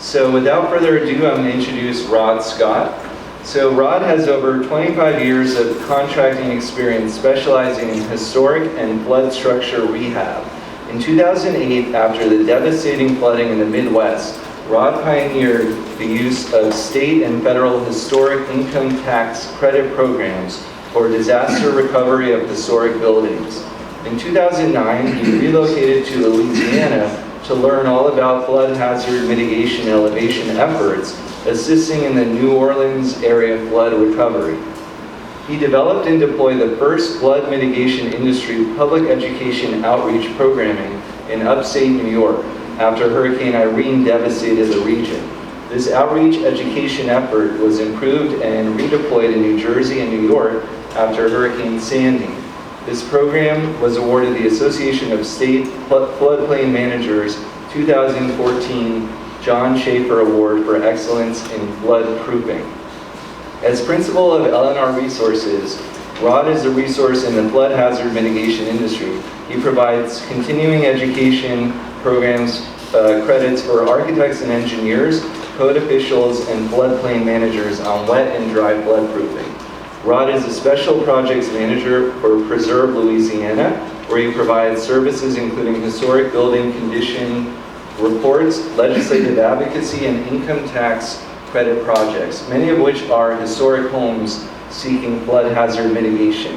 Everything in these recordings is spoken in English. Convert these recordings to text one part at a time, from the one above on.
So without further ado, I'm going to introduce Rod Scott. So Rod has over 25 years of contracting experience specializing in historic and flood structure rehab. In 2008, after the devastating flooding in the Midwest, Rod pioneered the use of state and federal historic income tax credit programs for disaster recovery of historic buildings. In 2009, he relocated to Louisiana to learn all about flood hazard mitigation and elevation efforts, assisting in the New Orleans area flood recovery. He developed and deployed the first flood mitigation industry public education outreach programming in upstate New York after Hurricane Irene devastated the region. This outreach education effort was improved and redeployed in New Jersey and New York after Hurricane Sandy. This program was awarded the Association of State Floodplain Managers 2014 John Schaefer Award for Excellence in Flood Proofing. As principal of L&R Resources, Rod is a resource in the flood hazard mitigation industry. He provides continuing education programs, credits for architects and engineers, code officials, and floodplain managers on wet and dry flood proofing. Rod is a special projects manager for Preserve Louisiana, where he provides services including historic building condition reports, legislative advocacy, and income tax credit projects, many of which are historic homes seeking flood hazard mitigation.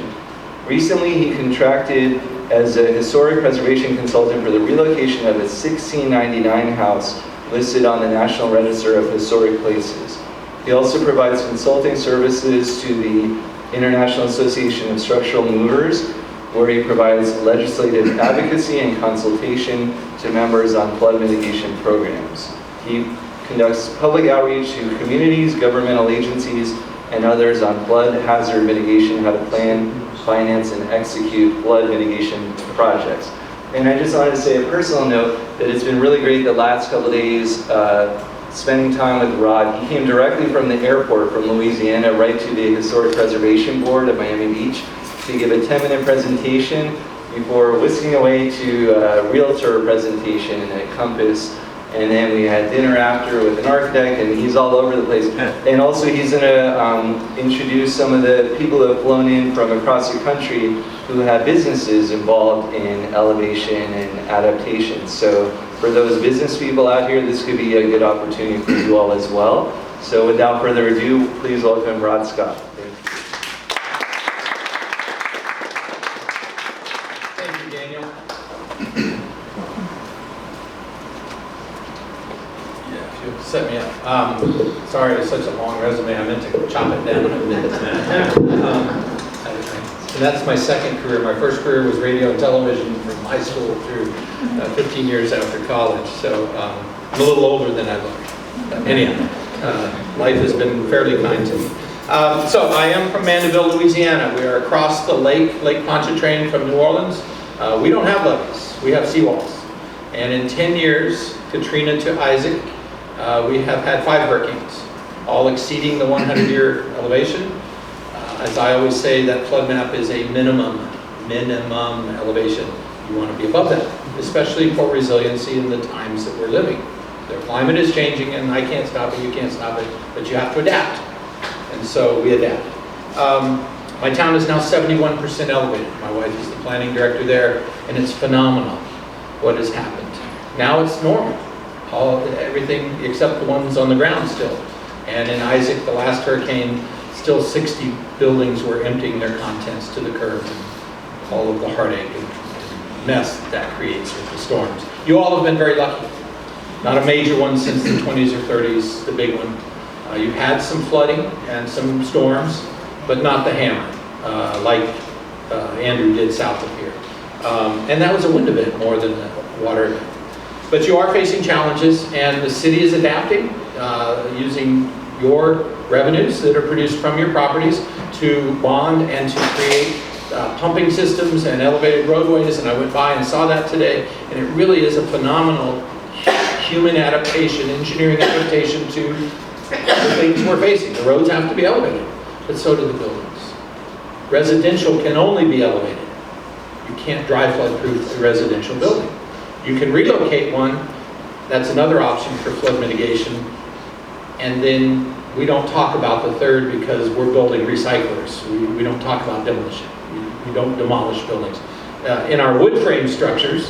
Recently, he contracted as a historic preservation consultant for the relocation of a 1699 house listed on the National Register of Historic Places. He also provides consulting services to the International Association of Structural Movers, where he provides legislative advocacy and consultation to members on flood mitigation programs. He conducts public outreach to communities, governmental agencies, and others on flood hazard mitigation, how to plan, finance, and execute flood mitigation projects. And I just wanted to say a personal note that it's been really great the last couple of days spending time with Rod. He came directly from the airport from Louisiana right to the Historic Preservation Board of Miami Beach to give a 10-minute presentation before whisking away to a realtor presentation at Compass. And then we had dinner after with an architect, and he's all over the place. And also he's going to introduce some of the people who have flown in from across the country who have businesses involved in elevation and adaptation. So for those business people out here, this could be a good opportunity for you all as well. So without further ado, please welcome Rod Scott. Thank you, Daniel. Yeah, if you'll set me up. Sorry, it's such a long resume. I meant to chop it down a bit. And that's my second career. My first career was radio and television from high school through 15 years after college. So I'm a little older than I look. Anyhow, life has been fairly kind to me. So I am from Mandeville, Louisiana. We are across the Lake Pontchartrain from New Orleans. We don't have levees. We have seawalls. And in 10 years, Katrina to Isaac, we have had 5 hurricanes, all exceeding the 100-year elevation. As I always say, that flood map is a minimum elevation. You want to be above that, especially for resiliency in the times that we're living. The climate is changing, and I can't stop it, you can't stop it, but you have to adapt. And so we adapt. My town is now 71% elevated. My wife is the planning director there, and it's phenomenal what has happened. Now it's normal. Everything except the ones on the ground still. And in Isaac, the last hurricane, still 60 buildings were emptying their contents to the curb, and all of the heartache and mess that creates with the storms. You all have been very lucky. Not a major one since the 20s or 30s, the big one. You've had some flooding and some storms, but not the hammer, like Andrew did south of here. And that was a wind event more than a water event. But you are facing challenges, and the city is adapting, using your revenues that are produced from your properties to bond and to create pumping systems and elevated roadways. And I went by and saw that today, and it really is a phenomenal human adaptation, engineering adaptation to the things we're facing. The roads have to be elevated, but so do the buildings. Residential can only be elevated. You can't dry flood proof a residential building. You can relocate one That's another option for flood mitigation. And then we don't talk about the third because we're building recyclers. We don't talk about demolition. We don't demolish buildings. In our wood frame structures,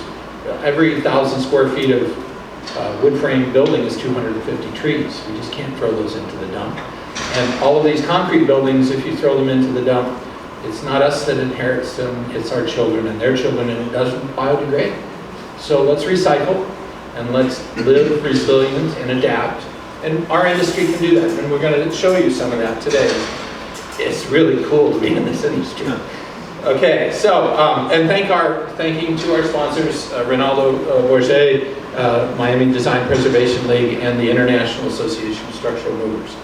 every 1,000 square feet of wood frame building is 250 trees. We just can't throw those into the dump. And all of these concrete buildings, if you throw them into the dump, it's not us that inherits them, it's our children and their children, and it doesn't biodegrade. So let's recycle and let's live resilient and adapt. And our industry can do that, and we're going to show you some of that today. It's really cool to be in this industry. Okay, so, and thanking to our sponsors, Ronaldo Bourget, Miami Design Preservation League, and the International Association of Structural Movers.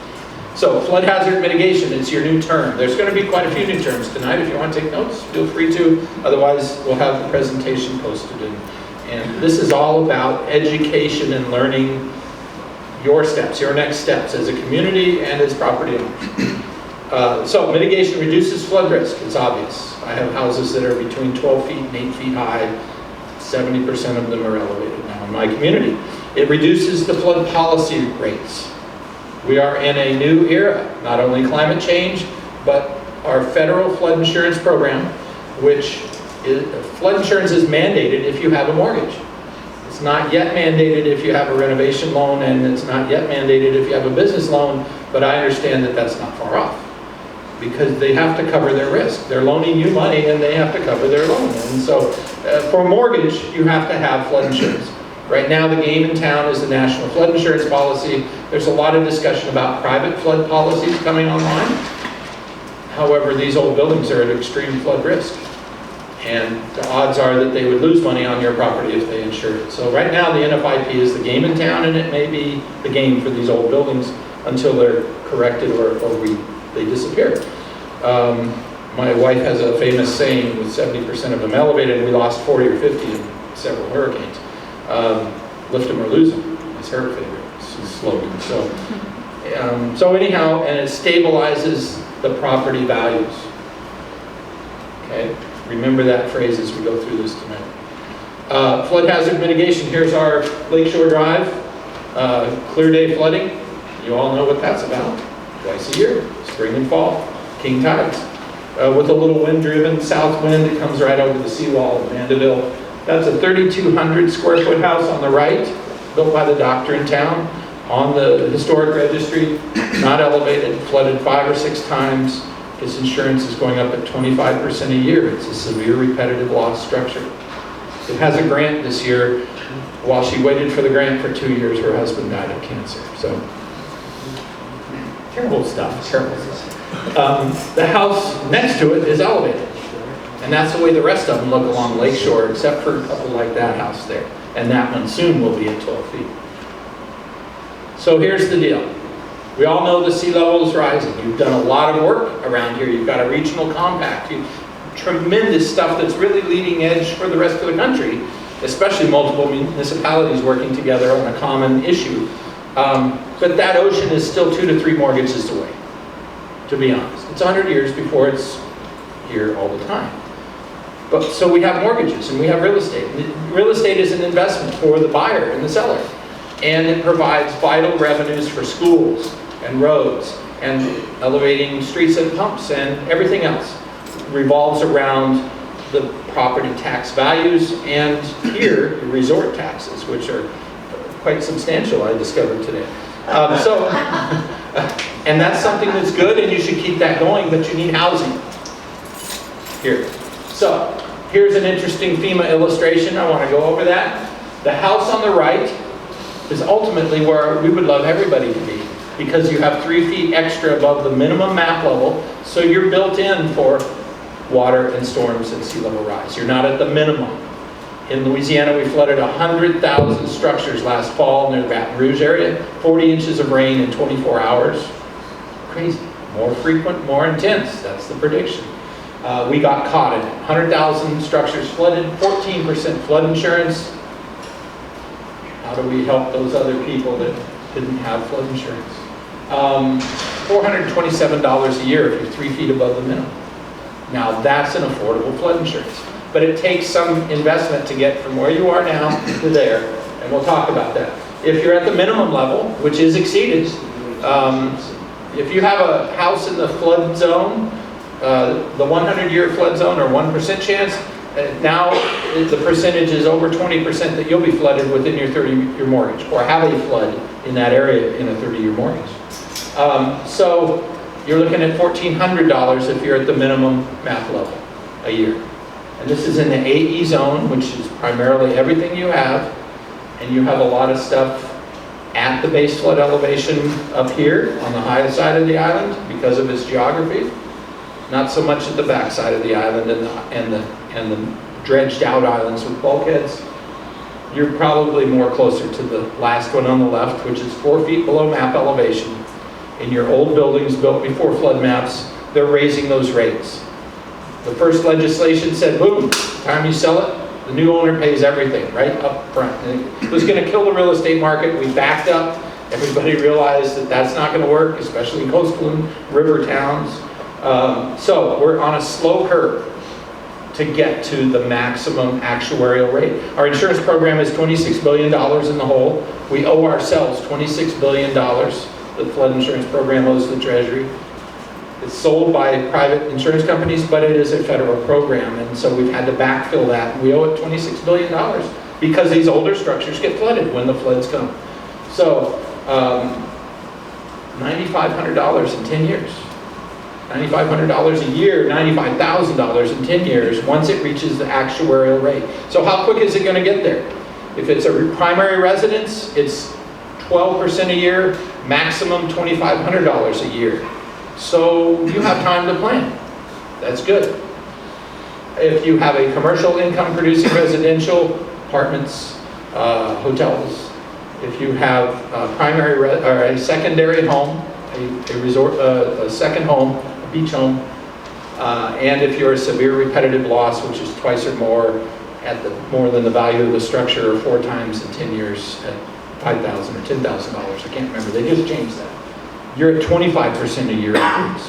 So, flood hazard mitigation, it's your new term. There's going to be quite a few new terms tonight. If you want to take notes, feel free to. Otherwise, we'll have the presentation posted. And this is all about education and learning your steps, your next steps as a community and as property owners. So mitigation reduces flood risk, it's obvious. I have houses that are between 12 feet and 8 feet high. 70% of them are elevated now in my community. It reduces the flood policy rates. We are in a new era, not only climate change, but our federal flood insurance program, which flood insurance is mandated if you have a mortgage. It's not yet mandated if you have a renovation loan, and it's not yet mandated if you have a business loan, but I understand that that's not far off because they have to cover their risk. They're loaning you money and they have to cover their loan. And so for a mortgage, you have to have flood insurance. Right now, the game in town is the national flood insurance policy. There's a lot of discussion about private flood policies coming online. However, these old buildings are at extreme flood risk. And the odds are that they would lose money on your property if they insure it. So right now the NFIP is the game in town, and it may be the game for these old buildings until they're corrected or they disappear. My wife has a famous saying, with 70% of them elevated, we lost 40 or 50 in several hurricanes. Lift them or lose them is her favorite slogan. So anyhow, and it stabilizes the property values. Okay. Remember that phrase as we go through this tonight. Flood hazard mitigation. Here's our Lakeshore Drive, clear day flooding. You all know what that's about. Twice a year, spring and fall, king tides. With a little wind-driven south wind, it comes right over the seawall of Mandeville. That's a 3,200 square foot house on the right, built by the doctor in town, on the historic registry, not elevated, flooded 5 or 6 times. Its insurance is going up at 25% a year. It's a severe repetitive loss structure. It has a grant this year. While she waited for the grant for 2 years, her husband died of cancer. So, terrible stuff, terrible stuff. The house next to it is elevated. And that's the way the rest of them look along Lakeshore, except for a couple like that house there. And that one soon will be at 12 feet. So here's the deal. We all know the sea level is rising. You've done a lot of work around here. You've got a regional compact. Tremendous stuff that's really leading edge for the rest of the country, especially multiple municipalities working together on a common issue. But that ocean is still 2 to 3 mortgages away, to be honest. It's 100 years before it's here all the time. But so we have mortgages and we have real estate. Real estate is an investment for the buyer and the seller. And it provides vital revenues for schools and roads and elevating streets and pumps and everything else. It revolves around the property tax values and here the resort taxes, which are quite substantial, I discovered today. And that's something that's good and you should keep that going, but you need housing here. So here's an interesting FEMA illustration. I want to go over that. The house on the right is ultimately where we would love everybody to be, because you have 3 feet extra above the minimum map level, so you're built in for water and storms and sea level rise. You're not at the minimum. In Louisiana, we flooded 100,000 structures last fall in the Baton Rouge area, 40 inches of rain in 24 hours. Crazy. More frequent, more intense. That's the prediction. We got caught in it. 100,000 structures flooded, 14% flood insurance. How do we help those other people that didn't have flood insurance? $427 a year if you're 3 feet above the minimum. Now that's an affordable flood insurance. But it takes some investment to get from where you are now to there, and we'll talk about that. If you're at the minimum level, which is exceeded, if you have a house in the flood zone, the 100-year flood zone or 1% chance, now the percentage is over 20% that you'll be flooded within your 30-year mortgage, or have a flood in that area in a 30-year mortgage. So you're looking at $1,400 if you're at the minimum math level a year. And this is in the AE zone, which is primarily everything you have, and you have a lot of stuff at the base flood elevation up here on the high side of the island because of its geography. Not so much at the back side of the island and the dredged out islands with bulkheads. You're probably more closer to the last one on the left, which is 4 feet below map elevation. In your old buildings built before flood maps, they're raising those rates. The first legislation said, boom, time you sell it, the new owner pays everything right up front. And it was going to kill the real estate market. We backed up. Everybody realized that that's not going to work, especially in coastal and river towns. So we're on a slow curve to get to the maximum actuarial rate. Our insurance program is $26 billion in the hole. We owe ourselves $26 billion. The flood insurance program owes the Treasury. It's sold by private insurance companies, but it is a federal program, and so we've had to backfill that. We owe it $26 billion because these older structures get flooded when the floods come. So $9,500 in 10 years. $9,500 a year, $95,000 in 10 years once it reaches the actuarial rate. So how quick is it going to get there? If it's a primary residence, it's 12% a year, maximum $2,500 a year. So you have time to plan. That's good. If you have a commercial income producing residential, apartments, hotels, if you have a primary or a secondary home, a resort, a second home, a beach home, and if you're a severe repetitive loss, which is twice or more at more than the value of the structure, or 4 times in 10 years at $5,000 or $10,000. I can't remember. They just changed that. You're at 25% a year increase.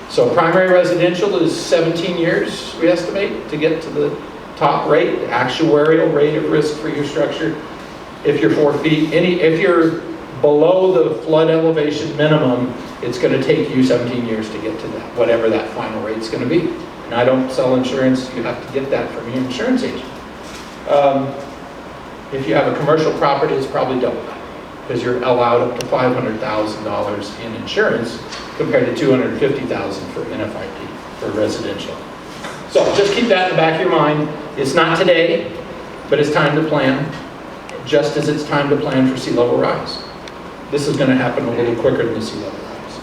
So primary residential is 17 years, we estimate, to get to the top rate, the actuarial rate of risk for your structure. If you're 4 feet, if you're below the flood elevation minimum, it's going to take you 17 years to get to that, whatever that final rate's going to be. And I don't sell insurance, you have to get that from your insurance agent. If you have a commercial property, it's probably double that, because you're allowed up to $500,000 in insurance compared to $250,000 for NFIP, for residential. So just keep that in the back of your mind. It's not today, but it's time to plan, just as it's time to plan for sea level rise. This is going to happen a little quicker than the sea level rise.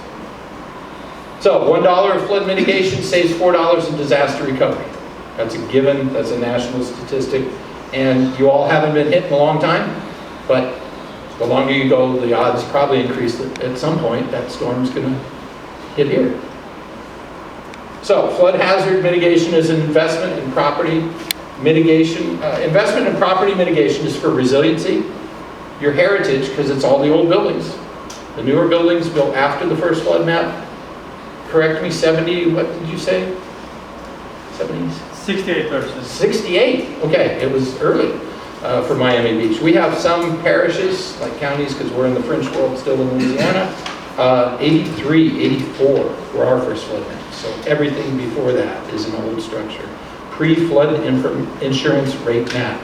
So $1 of flood mitigation saves $4 in disaster recovery. That's a given, that's a national statistic, and you all haven't been hit in a long time, but the longer you go, the odds probably increase that at some point that storm's going to hit here. So flood hazard mitigation is an investment in property mitigation. Investment in property mitigation is for resiliency. Your heritage, because it's all the old buildings. The newer buildings built after the first flood map, correct me, 70, what did you say? 70s? 68%. 68, okay, it was early. For Miami Beach. We have some parishes, like counties, because we're in the French world still in Louisiana, 83, 84 were our first flood maps. So everything before that is an old structure. Pre-flood insurance rate map.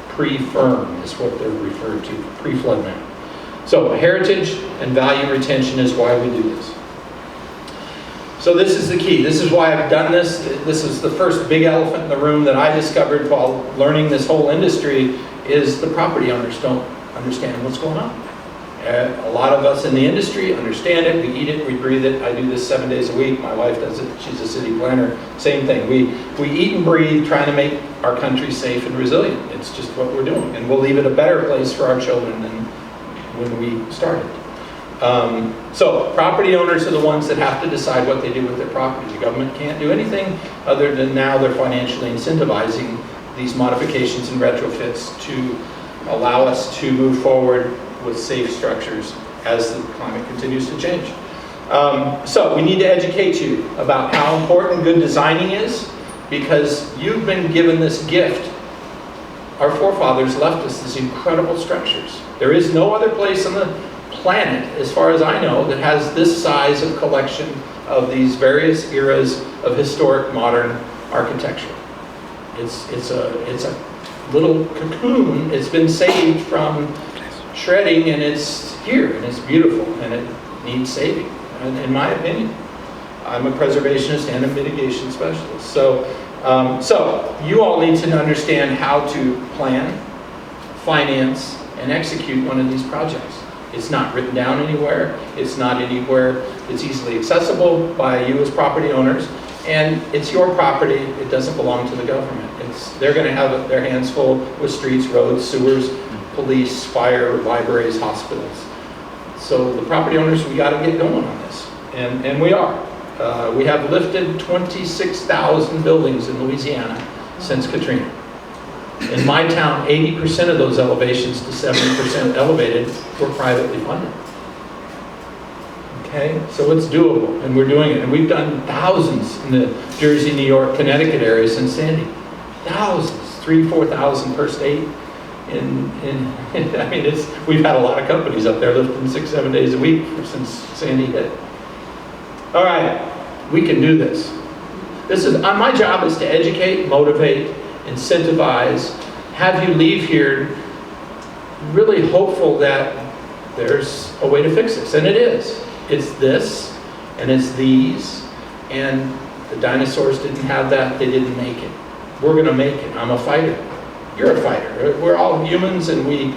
Pre-firm is what they're referred to, pre-flood map. So heritage and value retention is why we do this. So this is the key. This is why I've done this. This is the first big elephant in the room that I discovered while learning this whole industry, is the property owners don't understand what's going on. A lot of us in the industry understand it. We eat it, we breathe it. I do this 7 days a week. My wife does it. She's a city planner. Same thing. We eat and breathe trying to make our country safe and resilient. It's just what we're doing. And we'll leave it a better place for our children than when we started. So property owners are the ones that have to decide what they do with their property. The government can't do anything other than now they're financially incentivizing these modifications and retrofits to allow us to move forward with safe structures as the climate continues to change. So we need to educate you about how important good designing is, because you've been given this gift our forefathers left us these incredible structures. There is no other place on the planet, as far as I know, that has this size of collection of these various eras of historic modern architecture. It's a little cocoon. It's been saved from shredding, and it's here, and it's beautiful, and it needs saving, in my opinion. I'm a preservationist and a mitigation specialist. So you all need to understand how to plan, finance, and execute one of these projects. It's not written down anywhere. It's not anywhere that's easily accessible by you as property owners. And it's your property. It doesn't belong to the government. They're going to have their hands full with streets, roads, sewers, police, fire, libraries, hospitals. So the property owners, we got to get going on this. And we are. We have lifted 26,000 buildings in Louisiana since Katrina. In my town, 80% of those elevations to 70% elevated were privately funded. Okay, so it's doable, and we're doing it. And we've done thousands in the Jersey, New York, Connecticut area since Sandy. Thousands, 3,000 to 4,000 per state. I mean, we've had a lot of companies up there lifting 6-7 days a week since Sandy hit. All right, we can do this. My job is to educate, motivate, incentivize, have you leave here really hopeful that there's a way to fix this, and it is. It's this, and it's these, and the dinosaurs didn't have that, they didn't make it. We're gonna make it. I'm a fighter. You're a fighter. We're all humans, and we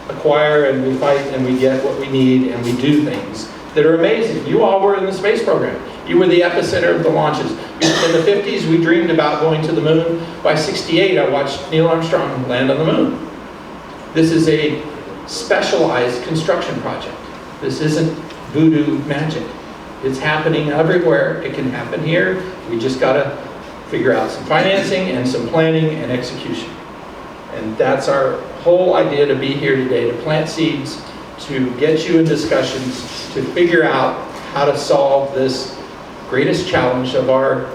acquire, and we fight, and we get what we need, and we do things that are amazing. You all were in the space program. You were the epicenter of the launches. In the 50s, we dreamed about going to the moon. By 68, I watched Neil Armstrong land on the moon. This is a specialized construction project. This isn't voodoo magic. It's happening everywhere. It can happen here. We just got to figure out some financing and some planning and execution. And that's our whole idea to be here today, to plant seeds, to get you in discussions, to figure out how to solve this greatest challenge of our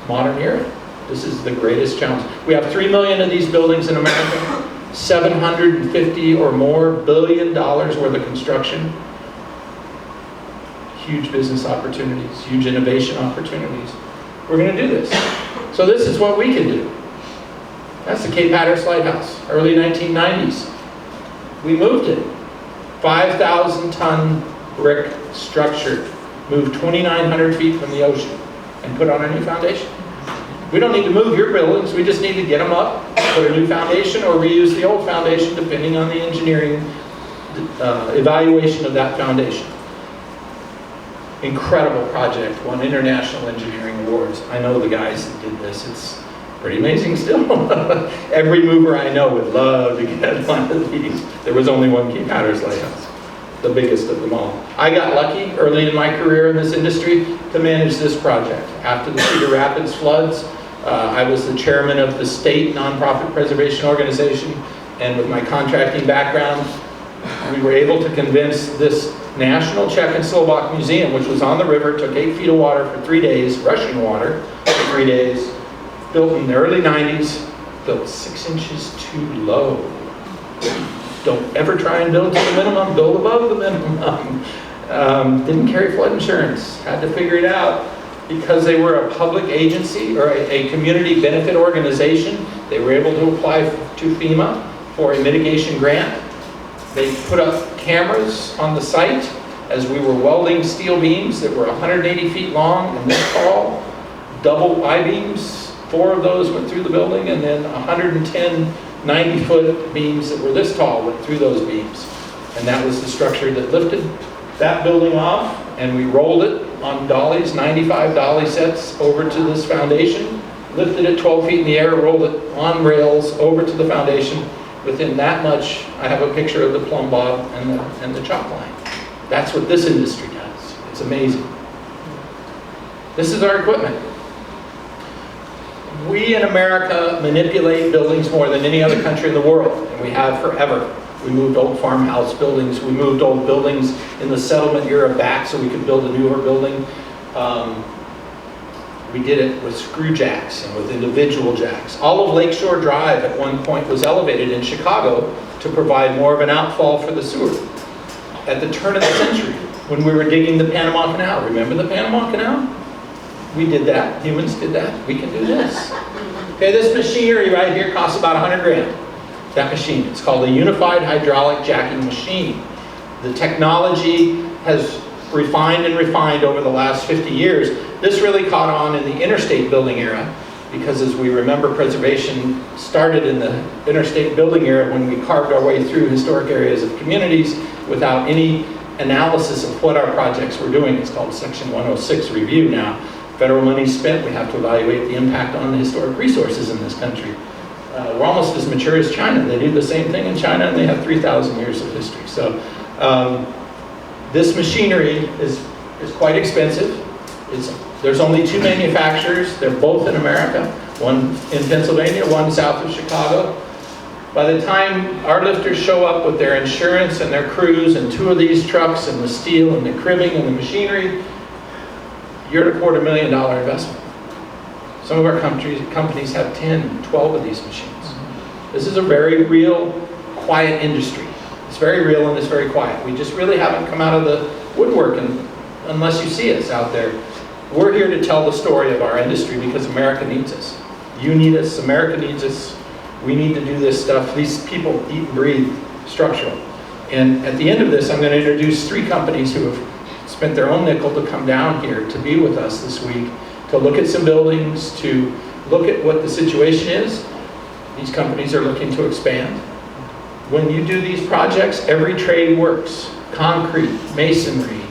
modern era. This is the greatest challenge. We have 3 million of these buildings in America, 750 or more billion dollars worth of construction. Huge business opportunities, huge innovation opportunities. We're going to do this. So this is what we can do. That's the Cape Hatteras Lighthouse, early 1990s. We moved it. 5,000-ton brick structure, moved 2,900 feet from the ocean, and put on a new foundation. We don't need to move your buildings, we just need to get them up, put a new foundation, or reuse the old foundation, depending on the engineering evaluation of that foundation. Incredible project, won international engineering awards. I know the guys that did this. It's pretty amazing still. Every mover I know would love to get one of these. There was only one Cape Hatteras Lighthouse, the biggest of them all. I got lucky early in my career in this industry to manage this project. After the Cedar Rapids floods, I was the chairman of the state nonprofit preservation organization, and with my contracting background, we were able to convince this National Czech and Slovak Museum, which was on the river, took 8 feet of water for 3 days, rushing water for 3 days, built in the early 90s, built 6 inches too low. Don't ever try and build to the minimum, build above the minimum. Didn't carry flood insurance, had to figure it out. Because they were a public agency or a community benefit organization, they were able to apply to FEMA for a mitigation grant. They put up cameras on the site as we were welding steel beams that were 180 feet long and this tall, double I-beams. 4 of those went through the building, and then 110 90-foot beams that were this tall went through those beams. And that was the structure that lifted that building off, and we rolled it on dollies, 95 dolly sets over to this foundation, lifted it 12 feet in the air, rolled it on rails over to the foundation. Within that much, I have a picture of the plumb bob and the chop line. That's what this industry does. It's amazing. This is our equipment. We in America manipulate buildings more than any other country in the world, and we have forever. We moved old farmhouse buildings. We moved old buildings in the settlement era back so we could build a newer building. We did it with screw jacks and with individual jacks. All of Lakeshore Drive at one point was elevated in Chicago to provide more of an outfall for the sewer. At the turn of the century, when we were digging the Panama Canal, remember the Panama Canal? We did that, humans did that, we can do this. Okay, this machinery right here costs about 100 grand. That machine, it's called a unified hydraulic jacking machine. The technology has refined and refined over the last 50 years. This really caught on in the interstate building era, because as we remember, preservation started in the interstate building era when we carved our way through historic areas of communities without any analysis of what our projects were doing. It's called Section 106 review now. Federal money spent, we have to evaluate the impact on the historic resources in this country. We're almost as mature as China. They do the same thing in China, and they have 3,000 years of history. So this machinery is quite expensive. There's only 2 manufacturers. They're both in America, one in Pennsylvania, one south of Chicago. By the time our lifters show up with their insurance and their crews and 2 of these trucks and the steel and the cribbing and the machinery, you're at a $250,000 investment. Some of our companies have 10, 12 of these machines. This is a very real, quiet industry. It's very real and it's very quiet. We just really haven't come out of the woodwork unless you see us out there. We're here to tell the story of our industry because America needs us. You need us, America needs us. We need to do this stuff. These people eat and breathe structural. And at the end of this, I'm going to introduce 3 companies who have spent their own nickel to come down here to be with us this week, to look at some buildings, to look at what the situation is. These companies are looking to expand. When you do these projects, every trade works. Concrete, masonry,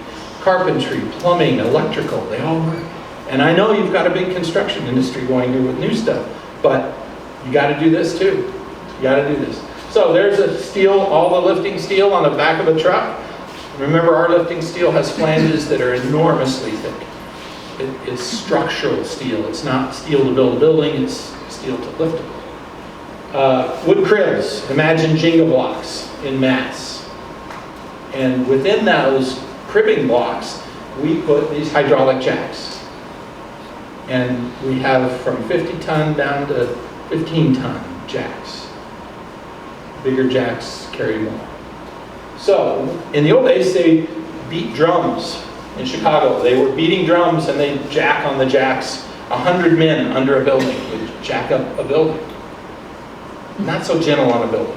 carpentry, plumbing, electrical, they all work. And I know you've got a big construction industry going here with new stuff, but you got to do this too. You got to do this. So there's a steel, all the lifting steel on the back of a truck. Remember, our lifting steel has flanges that are enormously thick. It's structural steel. It's not steel to build a building, it's steel to lift it. Wood cribs, imagine Jenga blocks in mass. And within those cribbing blocks, we put these hydraulic jacks. And we have from 50 ton down to 15 ton jacks. Bigger jacks carry more. So, in the old days, they beat drums in Chicago. They were beating drums and they jack on the jacks. 100 men under a building would jack up a building. Not so gentle on a building.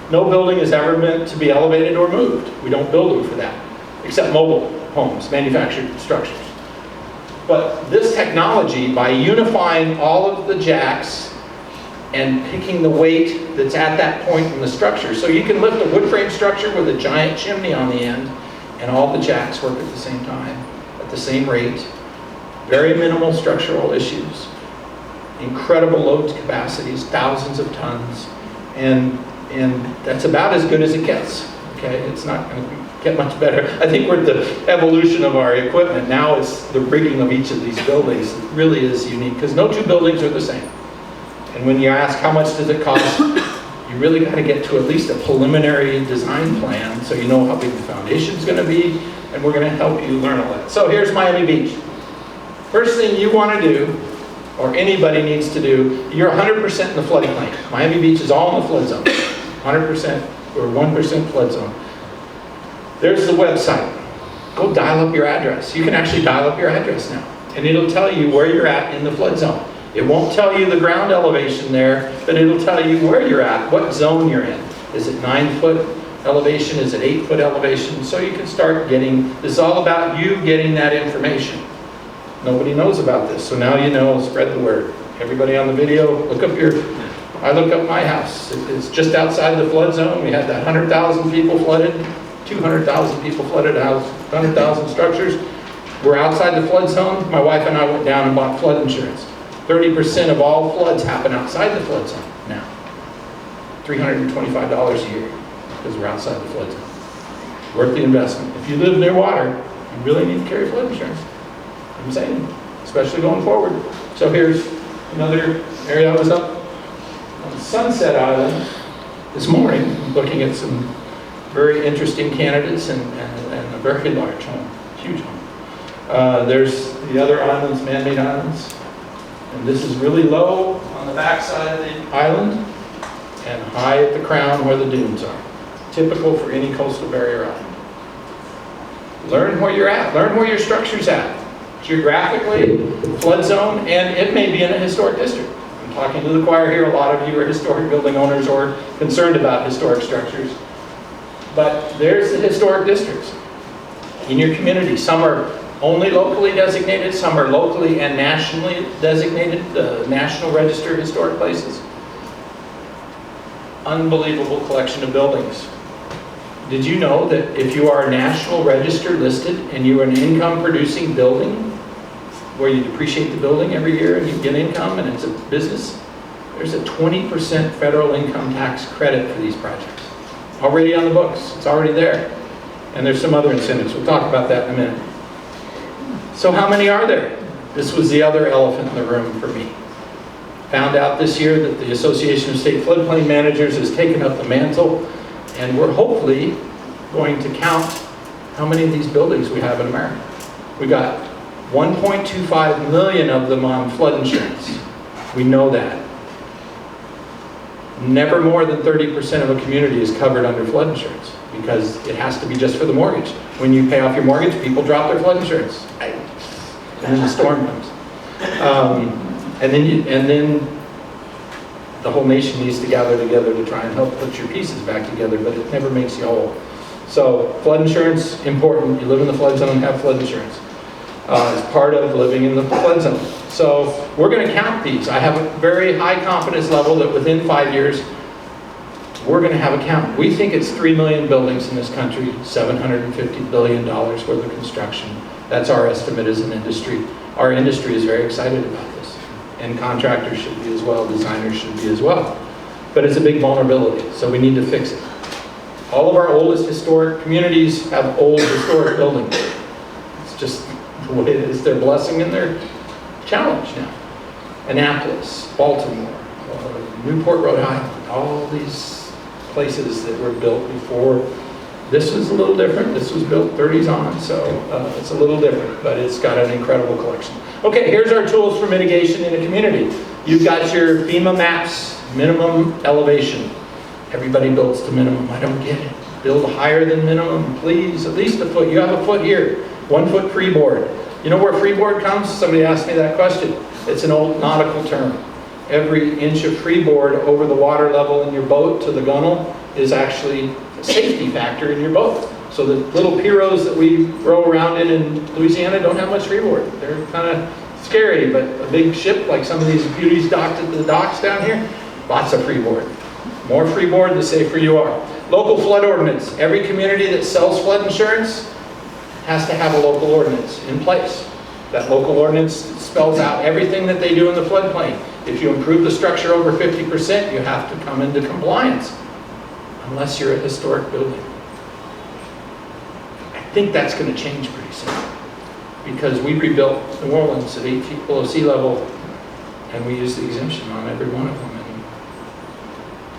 No building is ever meant to be elevated or moved. We don't build them for that, except mobile homes, manufactured structures. But this technology, by unifying all of the jacks and picking the weight that's at that point in the structure, so you can lift a wood frame structure with a giant chimney on the end, and all the jacks work at the same time, at the same rate. Very minimal structural issues. Incredible load capacities, thousands of tons, and that's about as good as it gets. Okay, it's not going to get much better. I think we're at the evolution of our equipment. Now it's the rigging of each of these buildings. It really is unique because no 2 buildings are the same. And when you ask how much does it cost, you really got to get to at least a preliminary design plan so you know how big the foundation is going to be, and we're going to help you learn all that. So here's Miami Beach. First thing you want to do, or anybody needs to do, you're 100% in the floodplain. Miami Beach is all in the flood zone. 100% or 1% flood zone. There's the website. Go dial up your address. You can actually dial up your address now, and it'll tell you where you're at in the flood zone. It won't tell you the ground elevation there, but it'll tell you where you're at, what zone you're in. Is it 9-foot elevation? Is it 8-foot elevation? So you can start getting, this is all about you getting that information. Nobody knows about this, so now you know, spread the word. Everybody on the video, look up your, I look up my house. It's just outside the flood zone. We had that 100,000 people flooded, 200,000 people flooded out, 100,000 structures. We're outside the flood zone. My wife and I went down and bought flood insurance. 30% of all floods happen outside the flood zone now. $325 a year because we're outside the flood zone. Worth the investment. If you live near water, you really need to carry flood insurance. I'm saying, especially going forward. So here's another area. I was up on Sunset Island this morning looking at some very interesting candidates and a very large home, huge home. There's the other islands, man-made islands. And this is really low on the backside of the island and high at the crown where the dunes are. Typical for any coastal barrier island. Learn where you're at. Learn where your structure's at. Geographically, flood zone, and it may be in a historic district. I'm talking to the choir here. A lot of you are historic building owners or concerned about historic structures. But there's the historic districts in your community. Some are only locally designated, some are locally and nationally designated, National Register Historic Places. Unbelievable collection of buildings. Did you know that if you are National Register listed and you are an income producing building, where you depreciate the building every year and you get income and it's a business, there's a 20% federal income tax credit for these projects. Already on the books, it's already there. And there's some other incentives, we'll talk about that in a minute. So how many are there? This was the other elephant in the room for me. Found out this year that the Association of State Floodplain Managers has taken up the mantle, and we're hopefully going to count how many of these buildings we have in America. We got 1.25 million of them on flood insurance. We know that. Never more than 30% of a community is covered under flood insurance because it has to be just for the mortgage. When you pay off your mortgage, people drop their flood insurance. And then the storm comes. And then the whole nation needs to gather together to try and help put your pieces back together, but it never makes you whole. So flood insurance, important. You live in the flood zone, have flood insurance. It's part of living in the flood zone. So we're going to count these. I have a very high confidence level that within 5 years, we're going to have a count. We think it's 3 million buildings in this country, $750 billion worth of construction. That's our estimate as an industry. Our industry is very excited about this. And contractors should be as well, designers should be as well. But it's a big vulnerability, so we need to fix it. All of our oldest historic communities have old historic buildings. It's just the way it is their blessing and their challenge now. Annapolis, Baltimore, Newport, Rhode Island, all these places that were built before. This was a little different. This was built 30s on, so it's a little different, but it's got an incredible collection. Okay, here's our tools for mitigation in a community. You've got your FEMA maps, minimum elevation. Everybody builds to minimum. I don't get it. Build higher than minimum, please. At least a foot. You have a foot here. 1 foot freeboard. You know where freeboard comes? Somebody asked me that question. It's an old nautical term. Every inch of freeboard over the water level in your boat to the gunnel is actually a safety factor in your boat. So the little pirogues that we row around in Louisiana don't have much freeboard. They're kind of scary, but a big ship like some of these beauties docked at the docks down here, lots of freeboard. More freeboard, the safer you are. Local flood ordinance. Every community that sells flood insurance has to have a local ordinance in place. That local ordinance spells out everything that they do in the floodplain. If you improve the structure over 50%, you have to come into compliance, unless you're a historic building. I think that's going to change pretty soon, because we rebuilt New Orleans at 8 feet below sea level, and we used the exemption on every one of them. And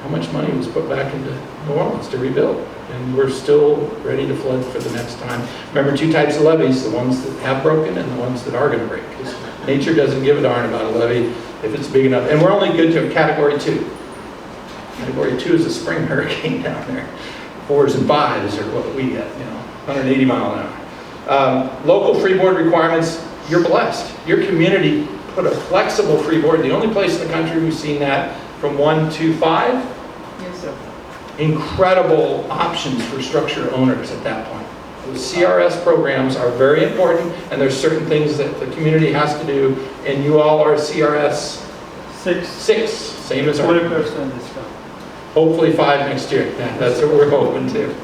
how much money was put back into New Orleans to rebuild? And we're still ready to flood for the next time. Remember, 2 types of levees, the ones that have broken and the ones that are going to break. Because nature doesn't give a darn about a levee if it's big enough. And we're only good to Category 2. Category 2 is a spring hurricane down there. 4s and 5s are what we get, 180 mile an hour. Local freeboard requirements, you're blessed. Your community put a flexible freeboard. The only place in the country we've seen that from 1 to 5. Yes, sir. Incredible options for structure owners at that point. The CRS programs are very important, and there's certain things that the community has to do, and you all are CRS 6, same as our. 20% discount. Hopefully 5 next year. Yeah, that's what we're hoping to.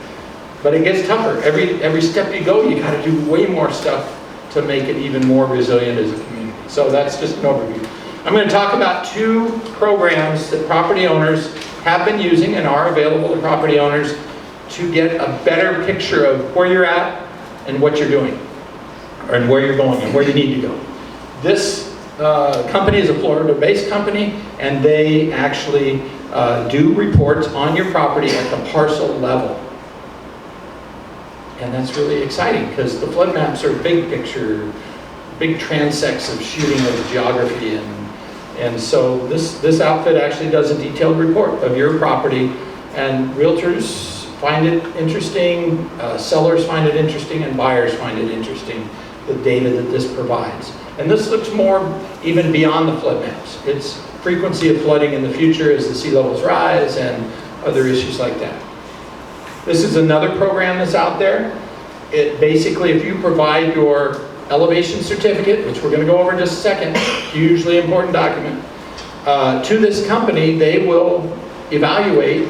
But it gets tougher. Every step you go, you got to do way more stuff to make it even more resilient as a community. So that's just an overview. I'm going to talk about 2 programs that property owners have been using and are available to property owners to get a better picture of where you're at and what you're doing, and where you're going and where you need to go. This company is a Florida-based company, and they actually do reports on your property at the parcel level. And that's really exciting, because the flood maps are big picture, big transects of shooting of geography, and And so this outfit actually does a detailed report of your property, and realtors find it interesting, sellers find it interesting, and buyers find it interesting, the data that this provides. And this looks more even beyond the flood maps. It's frequency of flooding in the future as the sea levels rise and other issues like that. This is another program that's out there. It basically, if you provide your elevation certificate, which we're going to go over in just a second, hugely important document, to this company, they will evaluate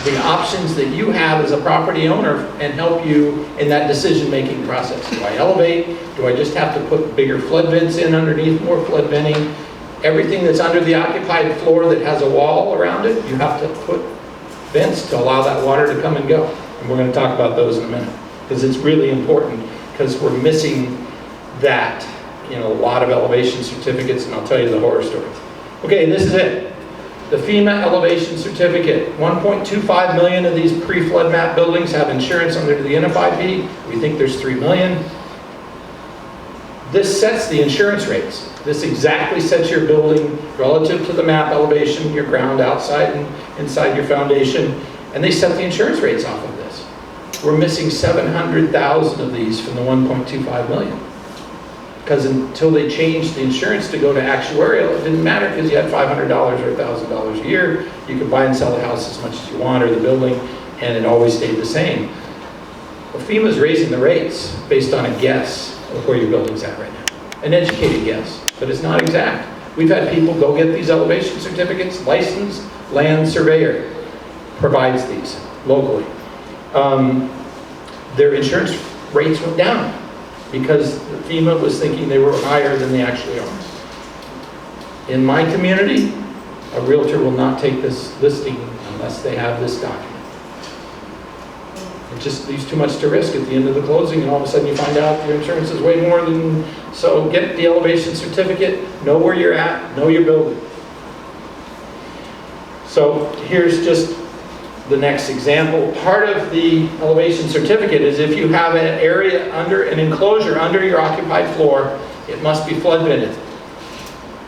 the options that you have as a property owner and help you in that decision-making process. Do I elevate? Do I just have to put bigger flood vents in underneath, more flood venting? Everything that's under the occupied floor that has a wall around it, you have to put vents to allow that water to come and go. And we're going to talk about those in a minute, because it's really important, because we're missing that in a lot of elevation certificates, and I'll tell you the horror story. Okay, this is it. The FEMA elevation certificate. 1.25 million of these pre-flood map buildings have insurance under the NFIP. We think there's 3 million. This sets the insurance rates. This exactly sets your building relative to the map elevation, your ground outside and inside your foundation, and they set the insurance rates off of this. We're missing 700,000 of these from the 1.25 million. Because until they changed the insurance to go to actuarial, it didn't matter, because you had $500 or $1,000 a year. You could buy and sell the house as much as you want, or the building, and it always stayed the same. Well, FEMA's raising the rates based on a guess of where your building's at right now. An educated guess, but it's not exact. We've had people go get these elevation certificates. Licensed land surveyor provides these locally. Their insurance rates went down because FEMA was thinking they were higher than they actually are. In my community, a realtor will not take this listing unless they have this document. It just leaves too much to risk at the end of the closing, and all of a sudden you find out your insurance is way more than... So get the elevation certificate, know where you're at, know your building. So here's just the next example. Part of the elevation certificate is if you have an area under an enclosure under your occupied floor, it must be flood vented.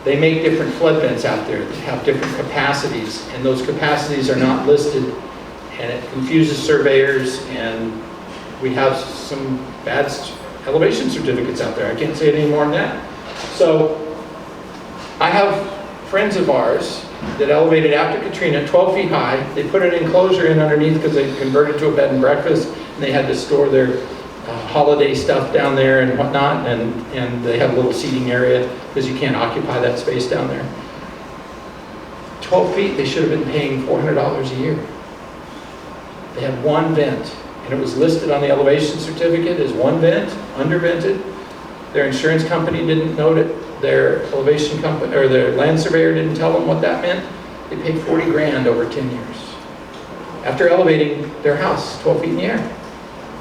They make different flood vents out there that have different capacities, and those capacities are not listed, and it confuses surveyors, and we have some bad elevation certificates out there. I can't say it any more than that. So I have friends of ours that elevated after Katrina, 12 feet high. They put an enclosure in underneath because they converted to a bed and breakfast, and they had to store their holiday stuff down there and whatnot, and they have a little seating area because you can't occupy that space down there. 12 feet, they should have been paying $400 a year. They had one vent, and it was listed on the elevation certificate as one vent, undervented. Their insurance company didn't note it. Their elevation company, or their land surveyor didn't tell them what that meant. They paid 40 grand over 10 years. After elevating their house 12 feet in the air.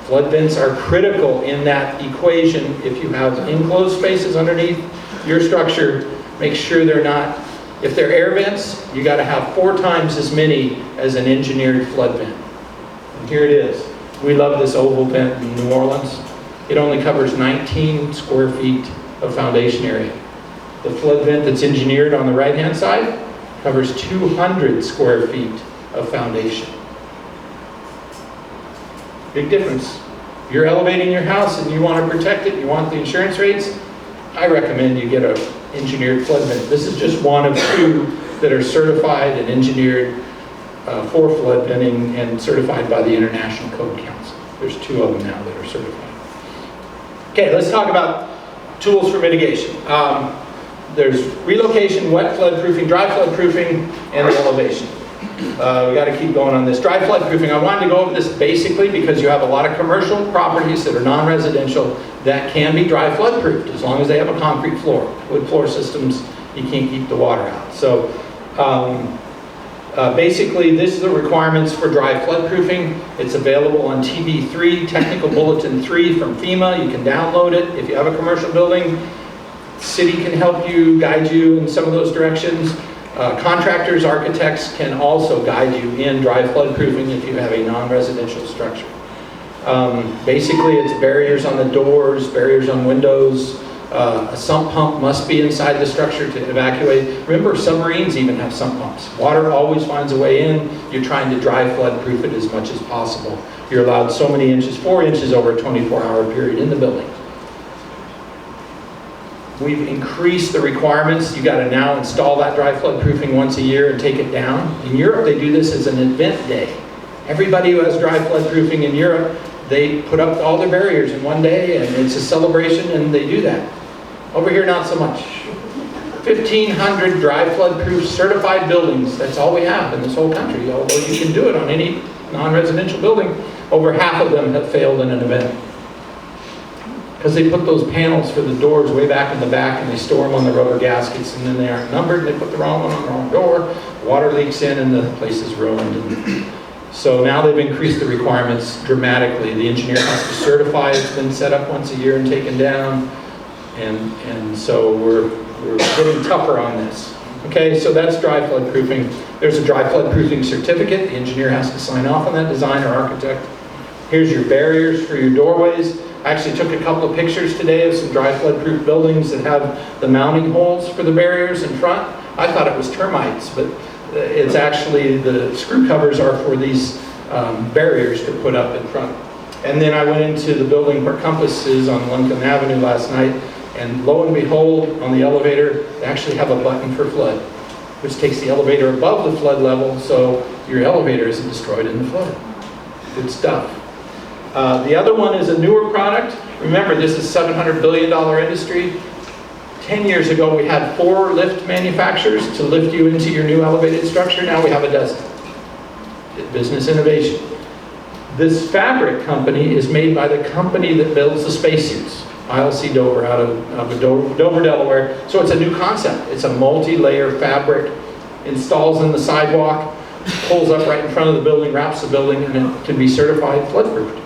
Flood vents are critical in that equation. If you have enclosed spaces underneath your structure, make sure they're not, if they're air vents, you gotta have 4 times as many as an engineered flood vent. And here it is. We love this oval vent in New Orleans. It only covers 19 square feet of foundation area. The flood vent that's engineered on the right-hand side covers 200 square feet of foundation. Big difference. If you're elevating your house and you want to protect it, you want the insurance rates, I recommend you get an engineered flood vent. This is just one of 2 that are certified and engineered for flood venting and certified by the International Code Council. There's 2 of them now that are certified. Okay, let's talk about tools for mitigation. There's relocation, wet flood proofing, dry flood proofing, and the elevation. We got to keep going on this. Dry flood proofing, I wanted to go over this basically because you have a lot of commercial properties that are non-residential that can be dry flood proofed as long as they have a concrete floor. Wood floor systems, you can't keep the water out. So basically, this is the requirements for dry flood proofing. It's available on TB3, Technical Bulletin 3 from FEMA. You can download it if you have a commercial building. City can help you, guide you in some of those directions. Contractors, architects can also guide you in dry flood proofing if you have a non-residential structure. Basically, it's barriers on the doors, barriers on windows, A sump pump must be inside the structure to evacuate. Remember, submarines even have sump pumps. Water always finds a way in. You're trying to dry flood proof it as much as possible. You're allowed so many inches, 4 inches over a 24-hour period in the building. We've increased the requirements. You got to now install that dry flood proofing once a year and take it down. In Europe, they do this as an event day. Everybody who has dry flood proofing in Europe, they put up all their barriers in one day, and it's a celebration, and they do that. Over here, not so much. 1,500 dry flood proof certified buildings. That's all we have in this whole country. Although you can do it on any non-residential building, over half of them have failed in an event. Because they put those panels for the doors way back in the back, and they store them on the rubber gaskets, and then they aren't numbered, and they put the wrong one on the wrong door. Water leaks in, and the place is ruined. And so now they've increased the requirements dramatically. The engineer has to certify it's been set up once a year and taken down. And so we're getting tougher on this. Okay, so that's dry flood proofing. There's a dry flood proofing certificate. The engineer has to sign off on that, design or architect. Here's your barriers for your doorways. I actually took a couple of pictures today of some dry flood proof buildings that have the mounting holes for the barriers in front. I thought it was termites, but it's actually the screw covers are for these barriers to put up in front. And then I went into the building where Compass is on Lincoln Avenue last night, and lo and behold, on the elevator, they actually have a button for flood, which takes the elevator above the flood level, so your elevator isn't destroyed in the flood. Good stuff. The other one is a newer product. Remember, this is a $700 billion industry. 10 years ago, we had 4 lift manufacturers to lift you into your new elevated structure. Now we have a dozen. Business innovation. This fabric company is made by the company that builds the spacesuits. ILC Dover out of Dover, Delaware. So it's a new concept. It's a multi-layer fabric, installs in the sidewalk, pulls up right in front of the building, wraps the building, and it can be certified flood-proofed.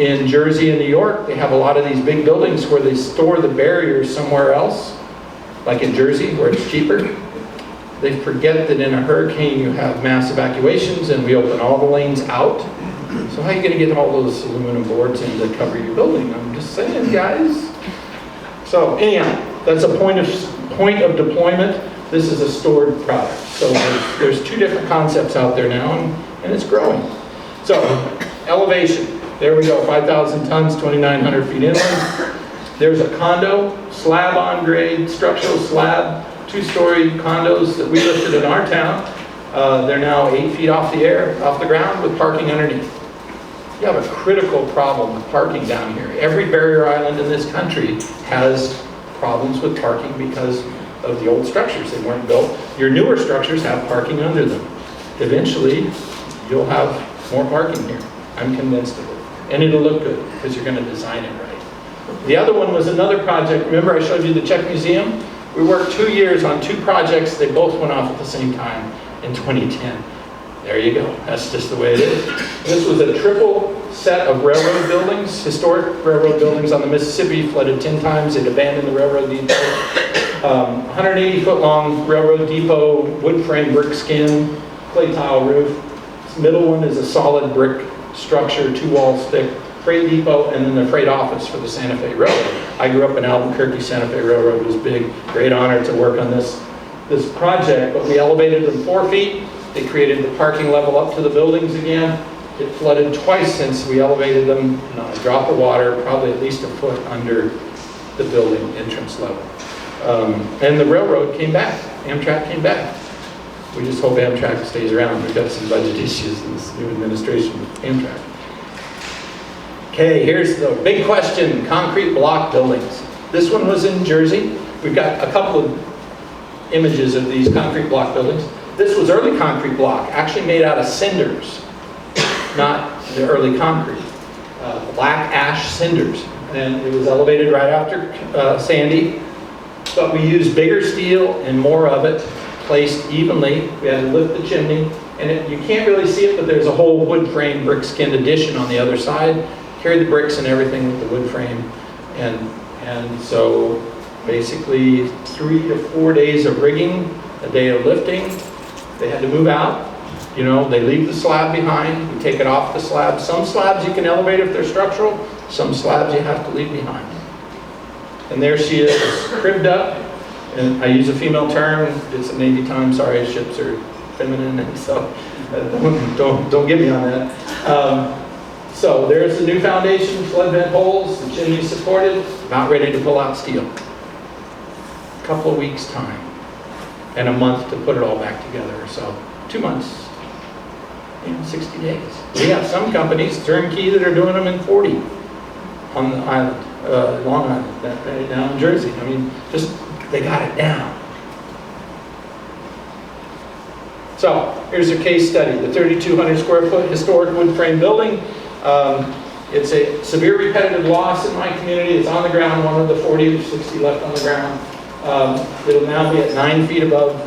In Jersey and New York, they have a lot of these big buildings where they store the barriers somewhere else, like in Jersey, where it's cheaper. They forget that in a hurricane you have mass evacuations, and we open all the lanes out. So how are you going to get all those aluminum boards in to cover your building? I'm just saying, guys. So anyhow, that's a point of deployment. This is a stored product. So there's 2 different concepts out there now, and it's growing. So elevation. There we go, 5,000 tons, 2,900 feet inland. There's a condo, slab on grade, structural slab, 2-story condos that we listed in our town. They're now 8 feet off the ground with parking underneath. You have a critical problem with parking down here. Every barrier island in this country has problems with parking because of the old structures. They weren't built. Your newer structures have parking under them. Eventually, you'll have more parking here. I'm convinced of it. And it'll look good because you're going to design it right. The other one was another project. Remember I showed you the Czech Museum? We worked 2 years on 2 projects. They both went off at the same time in 2010. There you go. That's just the way it is. This was a triple set of railroad buildings, historic railroad buildings on the Mississippi, flooded 10 times. They'd abandoned the railroad depot. 180-foot long railroad depot, wood frame brick skin, clay tile roof. This middle one is a solid brick structure, 2 walls thick, freight depot, and then the freight office for the Santa Fe Railroad. I grew up in Albuquerque. Santa Fe Railroad was big. Great honor to work on this project, but we elevated them 4 feet. They created the parking level up to the buildings again. It flooded twice since we elevated them. Not a drop of water, probably at least a foot under the building entrance level. And the railroad came back. Amtrak came back. We just hope Amtrak stays around. We've got some budget issues in this new administration with Amtrak. Okay, here's the big question, concrete block buildings. This one was in Jersey. We've got a couple of images of these concrete block buildings. This was early concrete block, actually made out of cinders, not the early concrete. Black ash cinders. And it was elevated right after Sandy. But we used bigger steel and more of it, placed evenly. We had to lift the chimney. And you can't really see it, but there's a whole wood frame brick skinned addition on the other side. Carried the bricks and everything with the wood frame. And so basically 3 to 4 days of rigging, a day of lifting. They had to move out. You know, they leave the slab behind. We take it off the slab. Some slabs you can elevate if they're structural. Some slabs you have to leave behind. And there she is, cribbed up. And I use a female term. It's a Navy time. Sorry, ships are feminine, and so don't get me on that. So there's the new foundation, flood vent holes, the chimney supported, about ready to pull out steel. A couple of weeks time, and a month to put it all back together. So 2 months, 60 days. We have some companies, turnkey, that are doing them in 40 on the island, Long Island, right down in Jersey. I mean, just they got it down. So here's a case study, the 3,200 square foot historic wood frame building. It's a severe repetitive loss in my community. It's on the ground, one of the 40 or 60 left on the ground. It'll now be at 9 feet above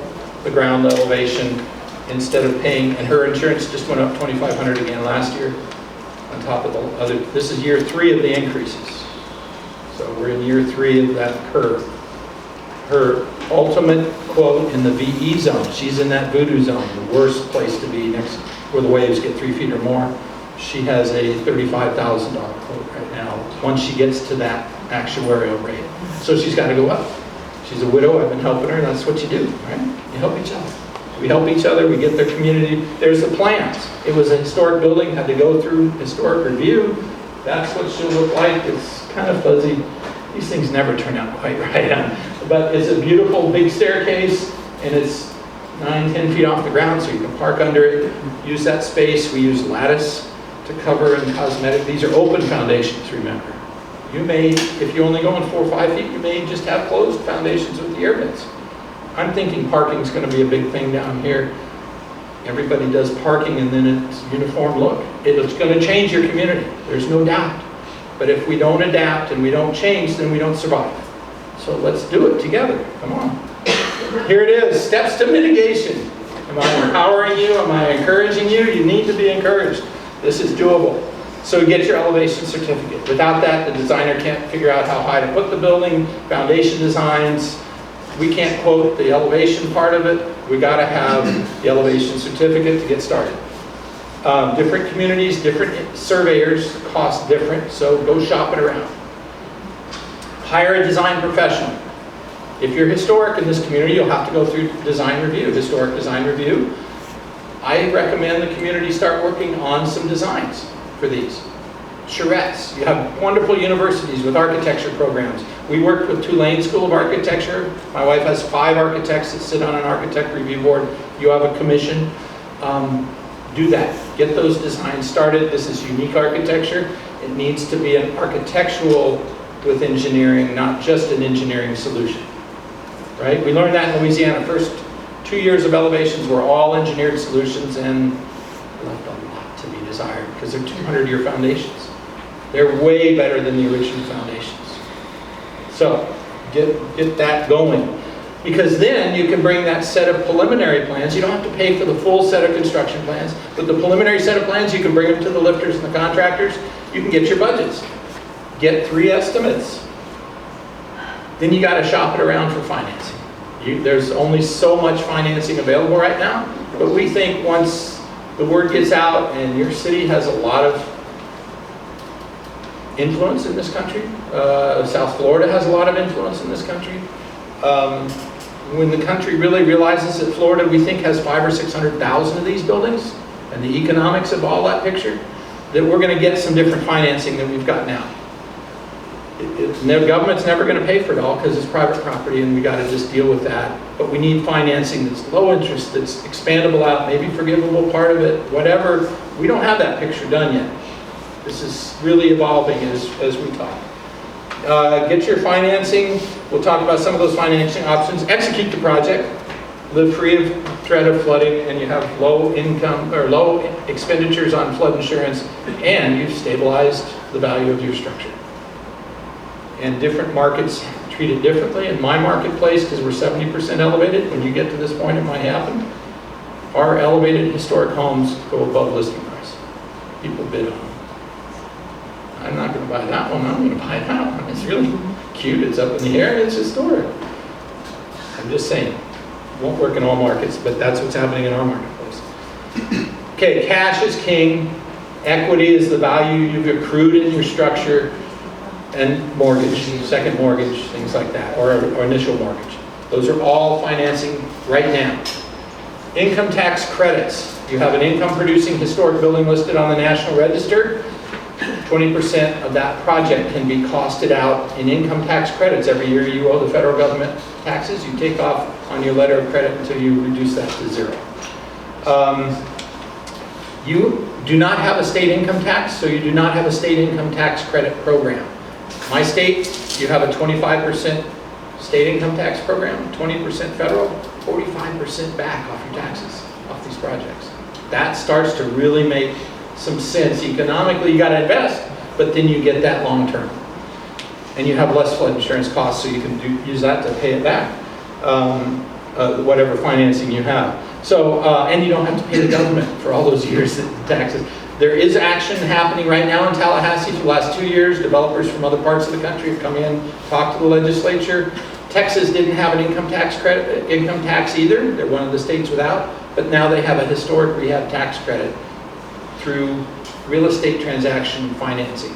the ground elevation instead of paying, and her insurance just went up $2,500 again last year on top of the other. This is year 3 of the increases. So we're in year 3 of that curve. Her ultimate quote in the VE zone, she's in that voodoo zone, the worst place to be, next where the waves get 3 feet or more. She has a $35,000 quote right now, once she gets to that actuarial rate. So she's got to go up. She's a widow, I've been helping her, that's what you do, right? You help each other. We help each other, we get their community. There's the plans. It was a historic building, had to go through historic review. That's what she'll look like. It's kind of fuzzy. These things never turn out quite right. But it's a beautiful big staircase, and it's 9-10 feet off the ground, so you can park under it, use that space. We use lattice to cover and cosmetic. These are open foundations, remember. You may, if you only go in 4 or 5 feet, you may just have closed foundations with the air vents. I'm thinking parking is going to be a big thing down here. Everybody does parking and then it's uniform look. It's going to change your community, there's no doubt. But if we don't adapt and we don't change, then we don't survive. So let's do it together, come on. Here it is, steps to mitigation. Am I empowering you? Am I encouraging you? You need to be encouraged. This is doable. So get your elevation certificate. Without that, the designer can't figure out how high to put the building, foundation designs. We can't quote the elevation part of it. We got to have the elevation certificate to get started. Different communities, different surveyors, cost different, so go shop it around. Hire a design professional. If you're historic in this community, you'll have to go through design review, historic design review. I recommend the community start working on some designs for these. Charrettes, you have wonderful universities with architecture programs. We worked with Tulane School of Architecture. My wife has 5 architects that sit on an architect review board. You have a commission. Do that. Get those designs started. This is unique architecture. It needs to be an architectural with engineering, not just an engineering solution. Right? We learned that in Louisiana. First 2 years of elevations were all engineered solutions and left a lot to be desired because they're 200-year foundations. They're way better than the original foundations. So get that going. Because then you can bring that set of preliminary plans. You don't have to pay for the full set of construction plans, but the preliminary set of plans, you can bring them to the lifters and the contractors. You can get your budgets. Get 3 estimates. Then you got to shop it around for financing. There's only so much financing available right now, but we think once the word gets out and your city has a lot of influence in this country, South Florida has a lot of influence in this country. When the country really realizes that Florida, we think, has 500,000 or 600,000 of these buildings, and the economics of all that picture, that we're going to get some different financing than we've got now. The government's never going to pay for it all because it's private property and we got to just deal with that. But we need financing that's low interest, that's expandable out, maybe forgivable part of it, whatever. We don't have that picture done yet. This is really evolving as we talk. Get your financing. We'll talk about some of those financing options. Execute the project. Live free of threat of flooding, and you have low income or low expenditures on flood insurance, and you've stabilized the value of your structure. And different markets treat it differently. In my marketplace, because we're 70% elevated, when you get to this point, it might happen. Our elevated historic homes go above listing price. People bid on them. I'm not going to buy that one. I'm going to buy that one. It's really cute. It's up in the air. It's historic. I'm just saying. It won't work in all markets, but that's what's happening in our marketplace. Okay, cash is king. Equity is the value you've accrued in your structure. and mortgage, second mortgage, things like that, or initial mortgage. Those are all financing right now. Income tax credits. You have an income producing historic building listed on the National Register. 20% of that project can be costed out in income tax credits. Every year you owe the federal government taxes, you take off on your letter of credit until you reduce that to zero. You do not have a state income tax, so you do not have a state income tax credit program. My state, you have a 25% state income tax program, 20% federal, 45% back off your taxes, off these projects. That starts to really make some sense. Economically, you got to invest, but then you get that long term. And you have less flood insurance costs, so you can use that to pay it back, whatever financing you have. So, and you don't have to pay the government for all those years in taxes. There is action happening right now in Tallahassee for the last 2 years. Developers from other parts of the country have come in, talked to the legislature. Texas didn't have an income tax either. They're one of the states without, but now they have a historic rehab tax credit through real estate transaction financing.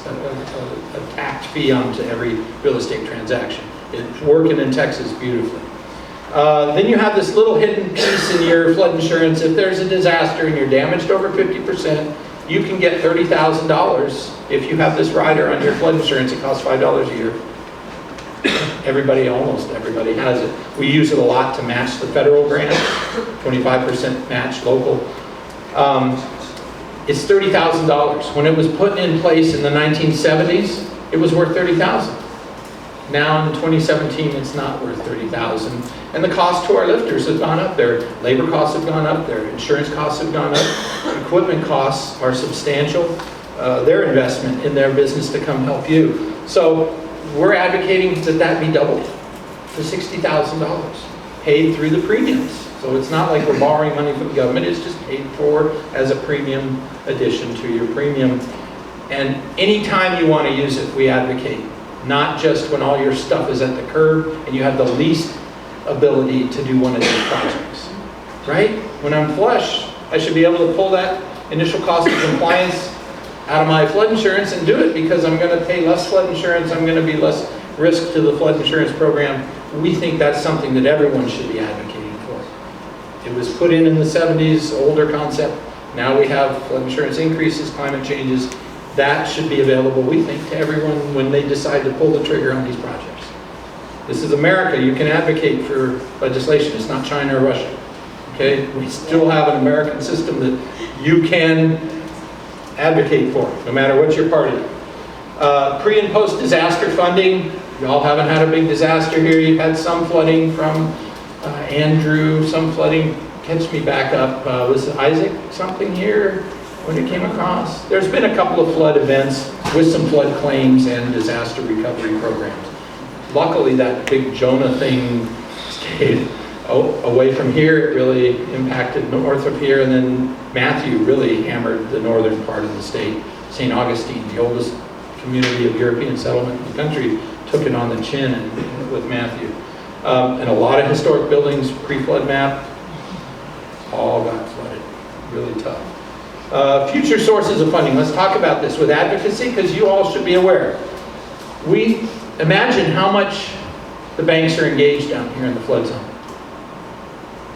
A tax fee onto every real estate transaction. It's working in Texas beautifully. Then you have this little hidden piece in your flood insurance. If there's a disaster and you're damaged over 50%, you can get $30,000 if you have this rider on your flood insurance. It costs $5 a year. Almost everybody has it. We use it a lot to match the federal grant, 25% match local. It's $30,000. When it was put in place in the 1970s, it was worth $30,000. Now in 2017, it's not worth $30,000. And the cost to our lifters has gone up. Their labor costs have gone up. Their insurance costs have gone up. Equipment costs are substantial. Their investment in their business to come help you. So we're advocating that that be doubled to $60,000, paid through the premiums. So it's not like we're borrowing money from the government. It's just paid for as a premium addition to your premium. And anytime you want to use it, we advocate. Not just when all your stuff is at the curb and you have the least ability to do one of these projects, right? When I'm flush, I should be able to pull that initial cost of compliance out of my flood insurance and do it because I'm going to pay less flood insurance. I'm going to be less risk to the flood insurance program. We think that's something that everyone should be advocating for. It was put in the 70s, older concept. Now we have flood insurance increases, climate changes. That should be available, we think, to everyone when they decide to pull the trigger on these projects. This is America. You can advocate for legislation. It's not China or Russia. Okay? We still have an American system that you can advocate for, no matter what your party. Pre- and post-disaster funding. Y'all haven't had a big disaster here. You've had some flooding from Andrew, some flooding. Catch me back up. Was Isaac something here when it came across? There's been a couple of flood events with some flood claims and disaster recovery programs. Luckily, that big Jonah thing stayed away from here. It really impacted north of here, and then Matthew really hammered the northern part of the state. St. Augustine, the oldest community of European settlement in the country, took it on the chin with Matthew. And a lot of historic buildings, pre-flood map, all got flooded. Really tough. Future sources of funding. Let's talk about this with advocacy, because you all should be aware. We imagine how much the banks are engaged down here in the flood zone.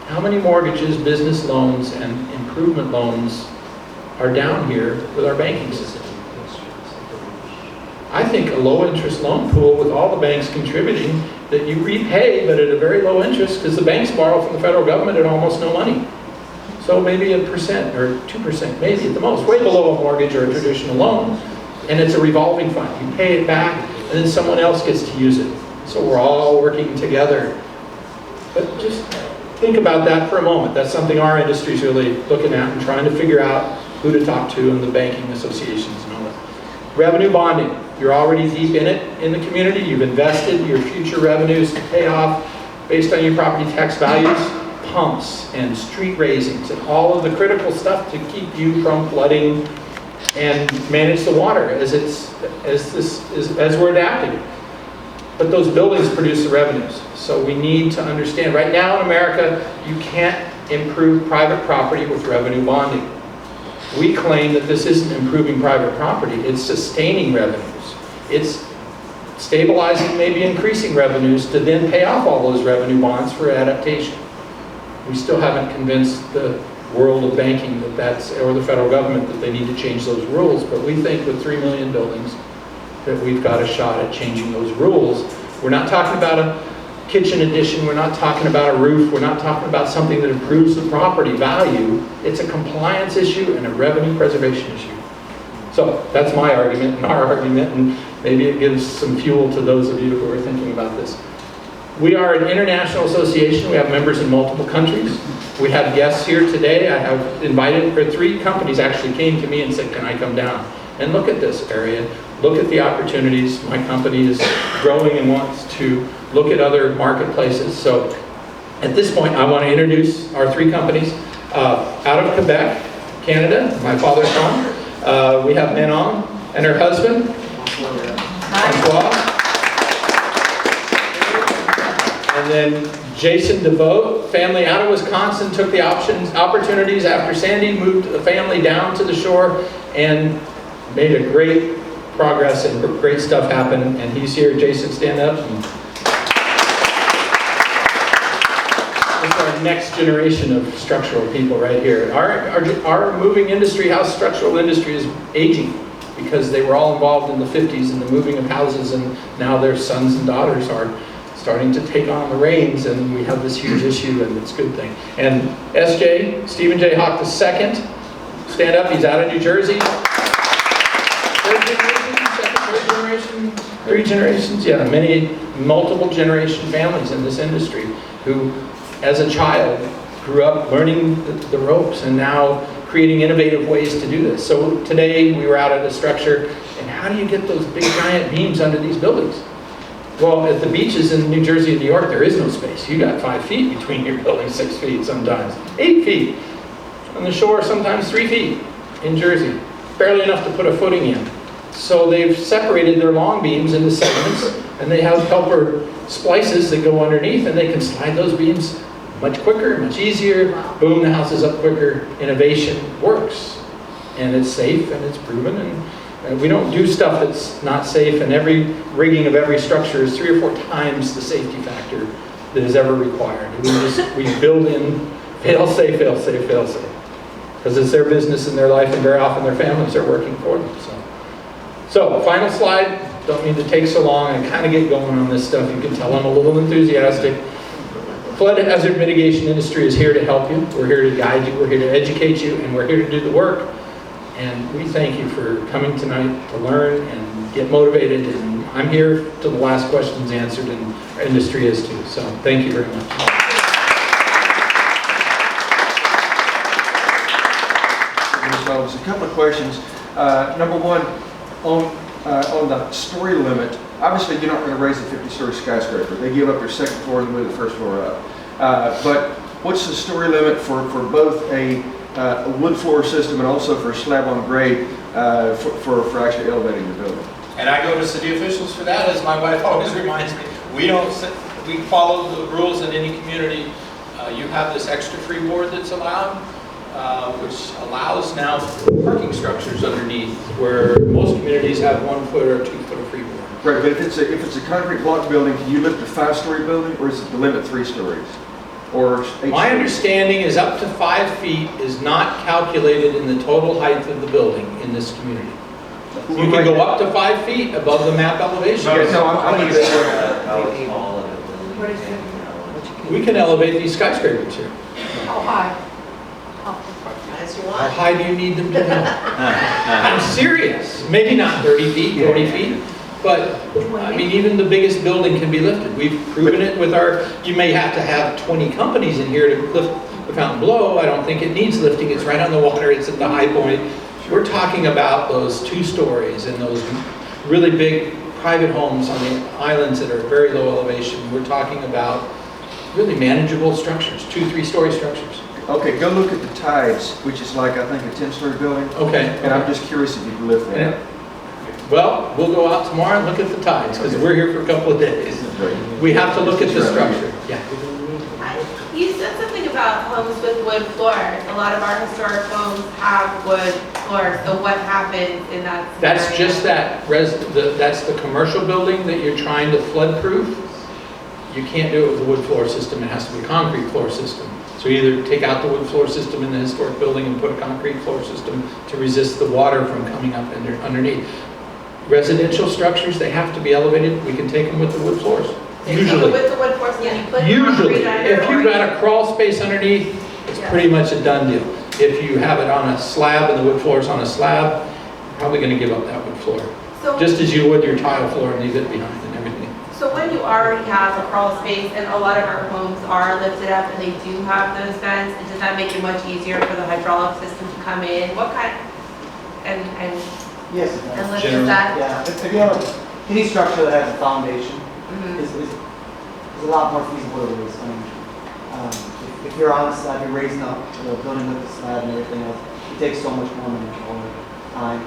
How many mortgages, business loans, and improvement loans are down here with our banking system? I think a low-interest loan pool with all the banks contributing that you repay, but at a very low interest, because the banks borrow from the federal government at almost no money. So maybe 1% or 2%, maybe at the most, way below a mortgage or a traditional loan. And it's a revolving fund. You pay it back, and then someone else gets to use it. So we're all working together. But just think about that for a moment. That's something our industry is really looking at and trying to figure out who to talk to in the banking associations and all that. Revenue bonding. You're already deep in it in the community. You've invested your future revenues to pay off based on your property tax values, pumps and street raisings and all of the critical stuff to keep you from flooding and manage the water as we're adapting. But those buildings produce the revenues. So we need to understand, right now in America, you can't improve private property with revenue bonding. We claim that this isn't improving private property, it's sustaining revenues. It's stabilizing, maybe increasing revenues to then pay off all those revenue bonds for adaptation. We still haven't convinced the world of banking or the federal government that they need to change those rules, but we think with 3 million buildings that we've got a shot at changing those rules. We're not talking about a kitchen addition, we're not talking about a roof, we're not talking about something that improves the property value. It's a compliance issue and a revenue preservation issue. So that's my argument and our argument, and maybe it gives some fuel to those of you who are thinking about this. We are an international association. We have members in multiple countries. We have guests here today. I have invited, or 3 companies actually came to me and said, can I come down and look at this area, look at the opportunities. My company is growing and wants to look at other marketplaces. So at this point, I want to introduce our 3 companies. Out of Quebec, Canada, my father's home. We have Manon and her husband, François. And then Jason DeVoe, family out of Wisconsin, took the opportunities after Sandy, moved the family down to the shore and made a great progress and great stuff happen. And he's here. Jason, stand up. This is our next generation of structural people right here. Our moving industry, house structural industry, is aging because they were all involved in the 50s in the moving of houses, and now their sons and daughters are starting to take on the reins, and we have this huge issue, and it's a good thing. And SJ, Stephen J. Hawk II, stand up, he's out of New Jersey. 3rd generation, 2nd, 3rd generation, 3 generations, yeah, multiple generation families in this industry who, as a child, grew up learning the ropes and now creating innovative ways to do this. So today we were out at a structure, and how do you get those big giant beams under these buildings? Well, at the beaches in New Jersey and New York, there is no space. You got 5 feet between your buildings, 6 feet sometimes, 8 feet. On the shore, sometimes 3 feet in Jersey. Barely enough to put a footing in. So they've separated their long beams into segments, and they have helper splices that go underneath, and they can slide those beams much quicker, much easier. Boom, the house is up quicker. Innovation works. And it's safe, and it's proven, and we don't do stuff that's not safe, and every rigging of every structure is 3 or 4 times the safety factor that is ever required. We build in fail safe, fail safe, fail safe. Because it's their business and their life, and very often their families are working for them. So final slide. Don't mean to take so long and kind of get going on this stuff. You can tell I'm a little enthusiastic. Flood hazard mitigation industry is here to help you. We're here to guide you. We're here to educate you, and we're here to do the work. And we thank you for coming tonight to learn and get motivated. And I'm here till the last question's answered, and our industry is too. So thank you very much. So there's a couple of questions. Number one, on the story limit, obviously you're not going to raise a 50-story skyscraper. They give up their 2nd floor and move the 1st floor up. But what's the story limit for both a wood floor system and also for slab on grade for actually elevating the building? And I go to city officials for that, as my wife always reminds me. We follow the rules in any community. You have this extra freeboard that's allowed, which allows now parking structures underneath, where most communities have 1 foot or 2 foot of freeboard. Right, but if it's a concrete block building, can you lift a 5-story building, or is it the limit 3 stories? Or 8 My stories? understanding is up to 5 feet is not calculated in the total height of the building in this community. You can go up to 5 feet above the map elevation. No, I'm We can elevate these skyscrapers here. How high? As you How want. high do you need them to go? I'm serious. Maybe not 30 feet, 40 feet, but I mean, even the biggest building can be lifted. We've proven it with you may have to have 20 companies in here to lift the fountain below. I don't think it needs lifting. It's right on the water. It's at the high point. We're talking about those 2 stories and those really big private homes on the islands that are very low elevation. We're talking about really manageable structures, 2, 3-story structures. Okay, go look at the Tides, which is like, I think, a 10-story building. Okay. And I'm just curious if you can lift that. Well, we'll go out tomorrow and look at the tides, because we're here for a couple of days. We have to look at the structure. Yeah. You said something about homes with wood floors. A lot of our historic homes have wood floor, so what happens in that scenario? That's just that's the commercial building that you're trying to flood proof. You can't do it with a wood floor system, it has to be a concrete floor system. So either take out the wood floor system in the historic building and put a concrete floor system to resist the water from coming up underneath. Residential structures, they have to be elevated, we can take them with the wood floors. Usually. With the wood floors, and then you put Usually, concrete under, if or you've got a crawl space underneath, it's Yeah. pretty much a done deal. If you have it on a slab and the wood floor is on a slab, you're probably gonna give up that wood floor. So, Just as you would your tile floor and leave it behind and everything. so when you already have a crawl space, and a lot of our homes are lifted up and they do have those vents, does that make it much easier for the hydraulic system to come in? What kind, and Yes, it does. lift Generally. that? Yeah, if you have any structure that has a foundation, Mhm. is a lot more feasible to raise. I mean, if you're on a slab, you're raising up, building up the slab and everything else, it takes so much more manpower, time,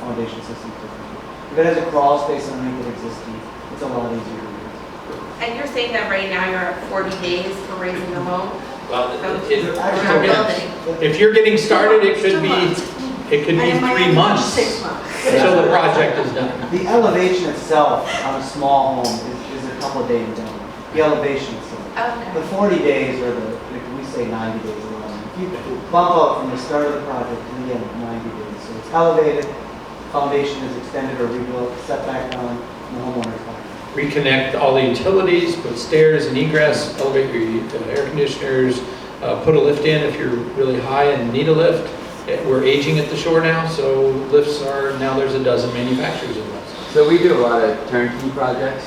foundation systems. If it has a crawl space underneath it existing, it's a lot easier to raise. And you're saying that right now you're at 40 days for raising the home? Well, So it- it's Actually, we're yeah. building. if you're getting started, it could be 3 months 6 months. until the project is done. The elevation itself on a small home is a couple of days down. The elevation itself. The Okay. 40 days or like we say 90 days around. If you bump up from the start of the project to the end, 90 days. So it's elevated, foundation is extended or rebuilt, set back down, and the homeowner's fine. Reconnect all the utilities, put stairs and egress, elevate your air conditioners, put a lift in if you're really high and need a lift. We're aging at the shore now, so lifts are, now there's a dozen manufacturers of lifts. So we do a lot of turnkey projects,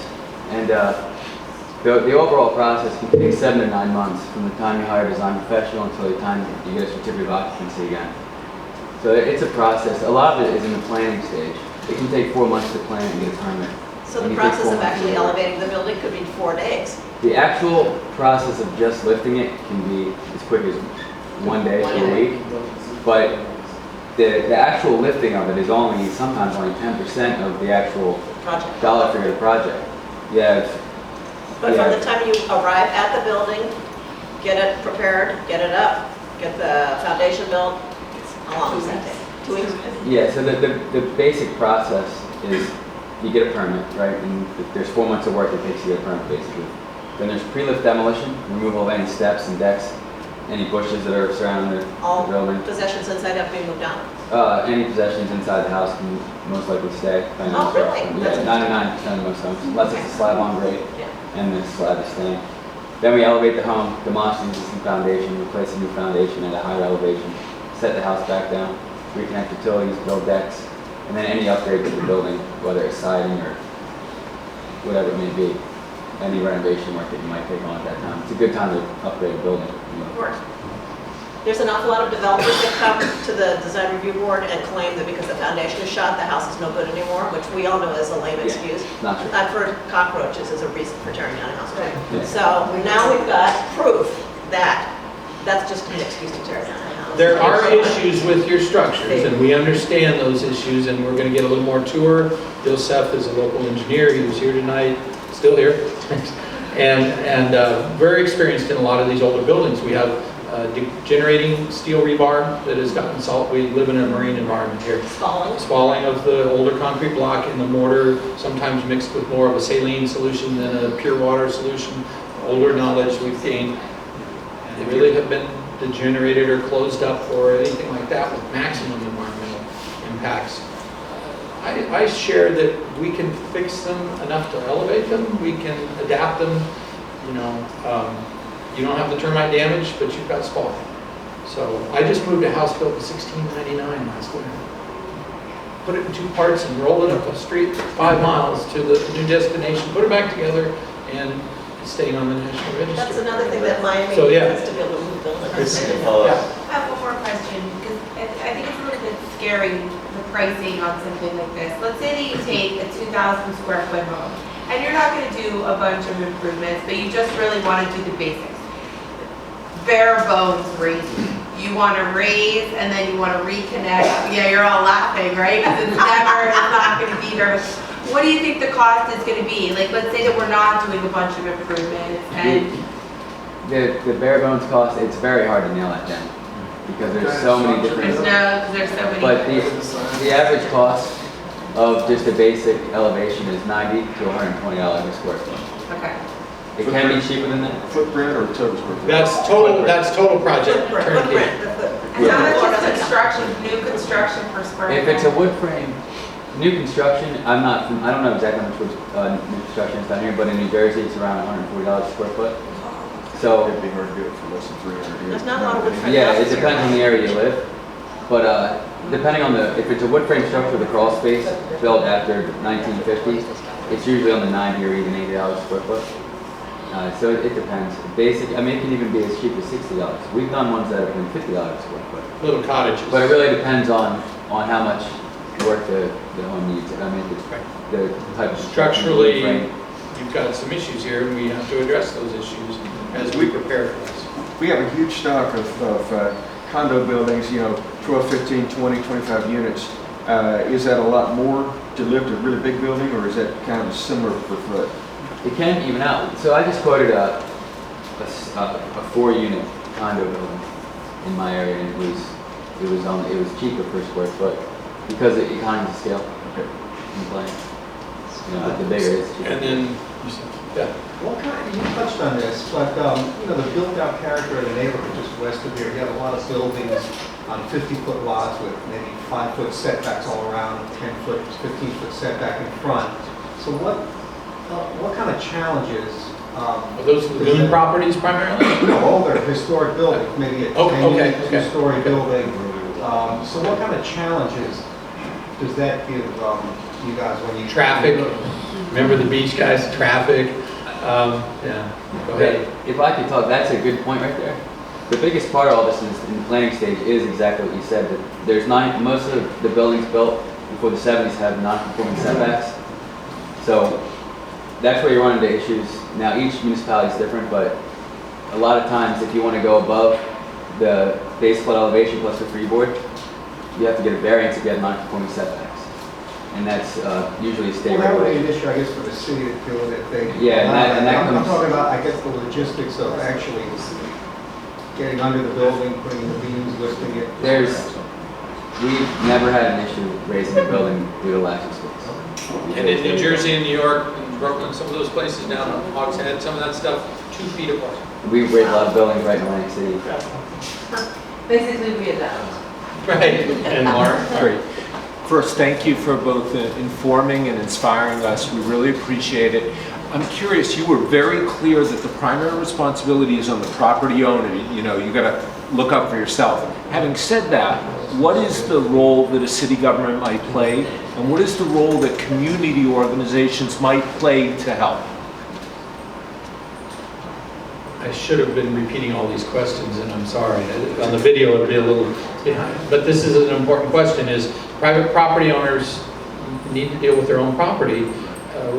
and the overall process can take 7 to 9 months from the time you hire a design professional until the time you get a certificate of occupancy again. So it's a process. A lot of it is in the planning stage. It can take 4 months to plan and get a permit. So And the you take process 4 of months to actually do it. elevating the building could be 4 days. The actual process of just lifting it can be as quick as 1 day to a week, but the actual lifting of it is sometimes only 10% of the actual Project. dollar figure of the project. You have But from the time you arrive at the building, get it prepared, get it up, get the foundation built, how long does that take? 2 weeks? Yeah, so the basic process is you get a permit, right? And there's 4 months of work it takes to get a permit, basically. Then there's pre-lift demolition, removal of any steps and decks, any bushes that are surrounding the All building. possessions inside have to be moved down. Any possessions inside the house can most likely stay. Oh, really? Yeah, 99% of most homes, unless it's a slab on grade Yeah. and the slab is staying. Then we elevate the home, demolish the existing foundation, replace a new foundation at a higher elevation, set the house back down, reconnect utilities, build decks, and then any upgrade to the building, whether it's siding or whatever it may be, any renovation work that you might take on at that time. It's a good time to upgrade a building. Of course. There's an awful lot of developers that come to the design review board and claim that because the foundation is shot, the house is no good anymore, which we all know is a lame Yeah. excuse. Not true. I've heard cockroaches as a reason for tearing down a house. Yeah. So now we've got proof that that's just an excuse to tear down a house. There are issues with your structures, and we understand those issues, and we're going to get a little more tour. Bill Seth is a local engineer, he was here tonight, still here, and very experienced in a lot of these older buildings. We have degenerating steel rebar that has gotten salt. We live in a marine environment here. Falling. Spalling of the older concrete block in the mortar, sometimes mixed with more of a saline solution than a pure water solution. Older knowledge we've gained. They really have been degenerated or closed up or anything like that with maximum environmental impacts. I share that we can fix them enough to elevate them. We can adapt them. You don't have the termite damage, but you've got spalling. So I just moved a house built in 1699 last winter. Put it in 2 parts and rolled it up a street 5 miles to the new destination, put it back together, and it's staying on the National Register. That's another thing that Miami So, yeah. needs to be able to move buildings. Yeah. I have one more question, because I think it's a little bit scary, the pricing on something like this. Let's say that you take a 2,000 square foot home, and you're not gonna do a bunch of improvements, but you just really wanna do the basics. Bare bones raising. You wanna raise, and then you wanna reconnect. Yeah, you're all laughing, right? Because it's not gonna be very. What do you think the cost is gonna be? Like, let's say that we're not doing a bunch of improvements, and The bare bones cost, it's very hard to nail that down. because there's so many different. There's so many. But the average cost of just a basic elevation is $90 to $120 a square foot. Okay. It can be cheaper than that. Footprint or total square foot? That's total project turnkey. Footprint, the footprint. And how much is construction, new construction per square foot? If it's a wood frame, new construction, I don't know exactly how much new construction is down here, but in New Jersey, it's around $140 a square foot. So, It'd be hard to do it for less than 300 years. There's not a lot of wood frame yeah, it houses here. depends on the area you live. But depending on if it's a wood frame structure with a crawl space built after 1950, it's usually on the $90 or even $80 a square foot. So it depends. Basic, I mean, it can even be as cheap as $60. We've done ones that have been $50 a square foot. Little cottages. But it really depends on how much work the home needs. I mean, the type of Structurally, frame. you've got some issues here, and we have to address those issues as we prepare for this. We have a huge stock of condo buildings, 12, 15, 20, 25 units. Is that a lot more to live to a really big building, or is that kind of similar per foot? It can even out. So I just quoted a 4-unit condo building in my area, and it was cheaper per square foot because of economies of scale. Okay. In playing. But the bigger it is cheaper. And then, yeah. What kind, you touched on this, but, the built-out character of the neighborhood just west of here, you have a lot of buildings on 50-foot lots with maybe 5-foot setbacks all around, 10-foot, 15-foot setback in front. So what kind of challenges? Are those lagoon properties primarily? No, all their historic buildings, maybe a Okay. 2-story building. So what kind of challenges does that give you guys when you? Traffic. Remember the beach guys, traffic. Yeah, go ahead. If I could talk, that's a good point right there. The biggest part of all this in the planning stage is exactly what you said, that there's most of the buildings built before the 70s have non-conforming setbacks. So that's where you run into issues. Now each municipality is different, but a lot of times if you want to go above the base flood elevation plus the freeboard, you have to get a variance if you have non-conforming setbacks. And that's usually a state Well, that would be regulation. an issue, I guess, for the city to deal with if they. Yeah, and that I'm comes- talking about, I guess, the logistics of actually getting under the building, putting the beams, lifting it. We've never had an issue raising the building due to lack of space. And in New Jersey and New York and Brooklyn, some of those places down on Hogs Head, some of that stuff, 2 feet apart. We've raised a lot of buildings right in Atlantic City. Basically, we adapt. Right, and Mark? Great. First, thank you for both informing and inspiring us. We really appreciate it. I'm curious, you were very clear that the primary responsibility is on the property owner. You got to look up for yourself. Having said that, what is the role that a city government might play, and what is the role that community organizations might play to help? I should have been repeating all these questions, and I'm sorry. On the video, it'd be a little behind. But this is an important question, is private property owners need to deal with their own property.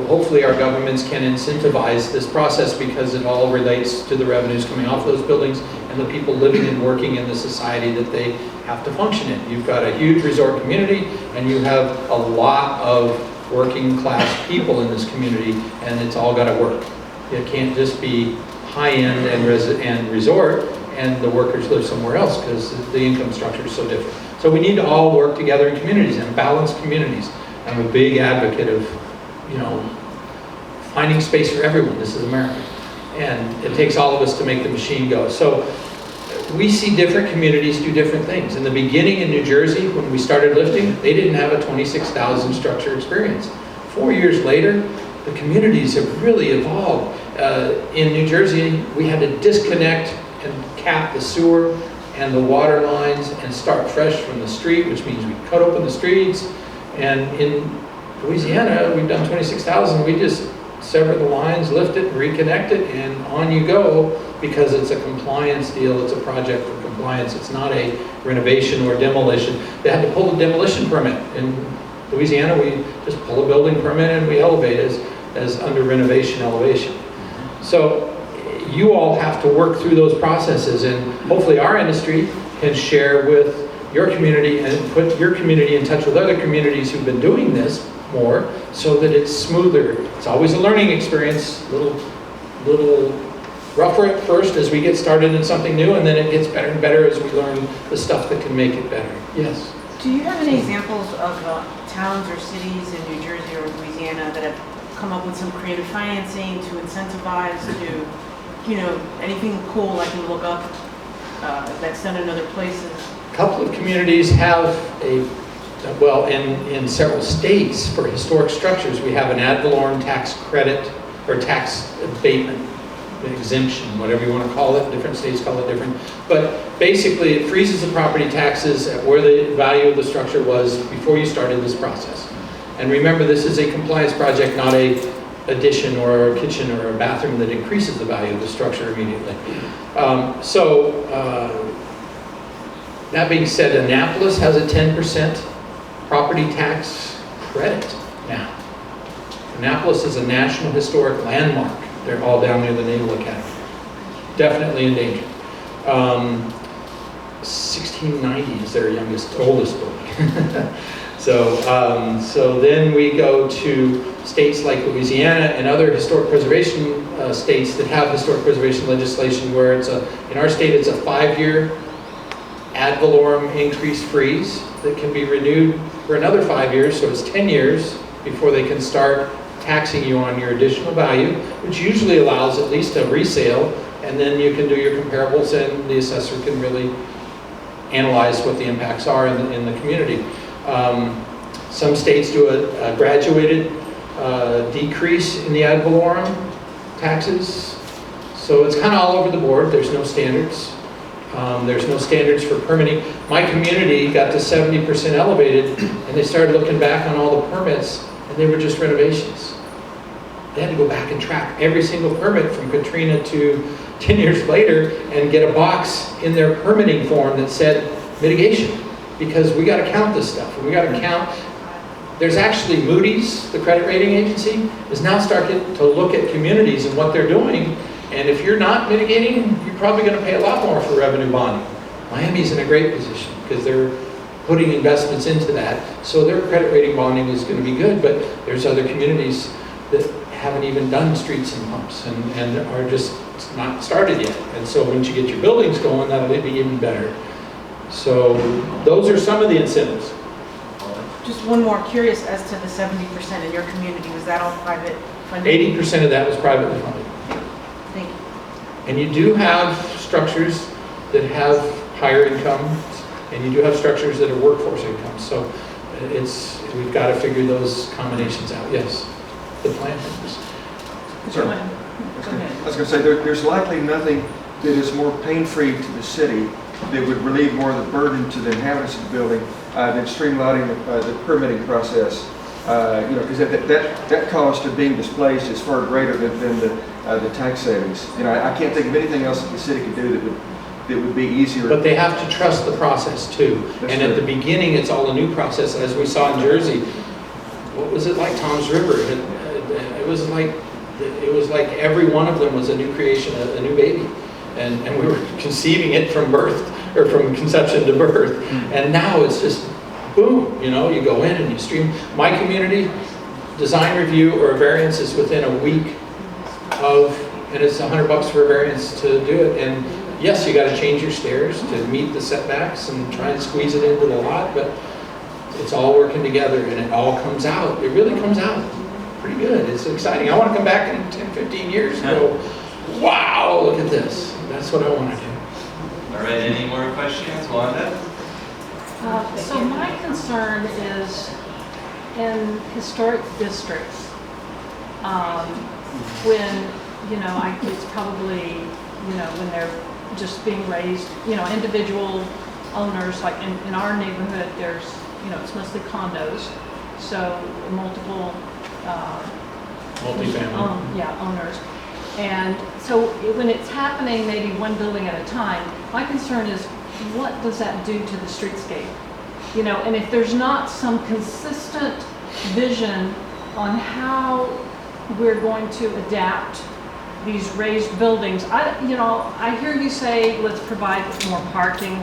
Hopefully our governments can incentivize this process because it all relates to the revenues coming off those buildings and the people living and working in the society that they have to function in. You've got a huge resort community, and you have a lot of working class people in this community, and it's all got to work. It can't just be high-end and resort, and the workers live somewhere else because the income structure is so different. So we need to all work together in communities and balanced communities. I'm a big advocate of, finding space for everyone. This is America. And it takes all of us to make the machine go. So we see different communities do different things. In the beginning in New Jersey, when we started lifting, they didn't have a 26,000 structure experience. 4 years later, the communities have really evolved. In New Jersey, we had to disconnect and cap the sewer and the water lines and start fresh from the street, which means we cut open the streets. And in Louisiana, we've done 26,000. We just sever the lines, lift it, reconnect it, and on you go, because it's a compliance deal. It's a project for compliance. It's not a renovation or demolition. They had to pull a demolition permit. In Louisiana, we just pull a building permit and we elevate as under renovation elevation. So you all have to work through those processes, and hopefully our industry can share with your community and put your community in touch with other communities who've been doing this more so that it's smoother. It's always a learning experience, little rougher at first as we get started in something new, and then it gets better and better as we learn the stuff that can make it better. Yes? Do you have any examples of towns or cities in New Jersey or Louisiana that have come up with some creative financing to incentivize to, you know, anything cool I can look up that's done in other places? A couple of communities have well, in several states for historic structures, we have an ad valorem tax credit or tax abatement exemption, whatever you want to call it. Different states call it different. But basically, it freezes the property taxes at where the value of the structure was before you started this process. And remember, this is a compliance project, not a addition or a kitchen or a bathroom that increases the value of the structure immediately. That being said, Annapolis has a 10% property tax credit now. Annapolis is a National Historic Landmark. They're all down near the Naval Academy. Definitely in danger. 1690 is their oldest building. So then we go to states like Louisiana and other historic preservation states that have historic preservation legislation where in our state it's a 5-year ad valorem increase freeze that can be renewed for another 5 years, so it's 10 years before they can start taxing you on your additional value, which usually allows at least a resale, and then you can do your comparables and the assessor can really analyze what the impacts are in the community. Some states do a graduated decrease in the ad valorem taxes, so it's kind of all over the board. There's no standards. There's no standards for permitting. My community got to 70% elevated, and they started looking back on all the permits, and they were just renovations. They had to go back and track every single permit from Katrina to 10 years later and get a box in their permitting form that said mitigation, because we got to count this stuff. And we got to count. There's actually Moody's, the credit rating agency, is now starting to look at communities and what they're doing. And if you're not mitigating, you're probably going to pay a lot more for revenue bonding. Miami's in a great position because they're putting investments into that. So their credit rating bonding is going to be good, but there's other communities that haven't even done streets and pumps and are just not started yet. And so once you get your buildings going, that'll be even better. So those are some of the incentives. Just one more, curious as to the 70% in your community, was that all private funding? 80% of that was privately funded. Thank you. And you do have structures that have higher incomes, and you do have structures that are workforce incomes. So we've got to figure those combinations out. Yes, the plan. Sure. I was going to say, there's likely nothing that is more pain-free to the city that would relieve more of the burden to the inhabitants of the building than streamlining the permitting process. Because that cost of being displaced is far greater than the tax savings. I can't think of anything else that the city could do that would be easier. But they have to trust the process too. That's and true. at the beginning, it's all a new process. As we saw in Jersey, what was it like Tom's River? It was like every one of them was a new creation, a new baby. And we were conceiving it from birth, or from conception to birth. And now it's just boom, you go in and you stream. My community, design review or a variance is within a week and it's $100 for a variance to do it. And yes, you got to change your stairs to meet the setbacks and try and squeeze it into the lot, but it's all working together and it all comes out. It really comes out pretty good. It's exciting. I want to come back in 10, 15 years and go, wow, look at this. That's what I want to do. All right, any more questions, Wanda? So my concern is in historic districts, when, it's probably, when they're just being raised, individual owners, like in our neighborhood, there's, it's mostly condos, so multiple Multifamily. Owners. And so when it's happening, maybe one building at a time, my concern is, what does that do to the streetscape? And if there's not some consistent vision on how we're going to adapt these raised buildings, I hear you say, let's provide more parking,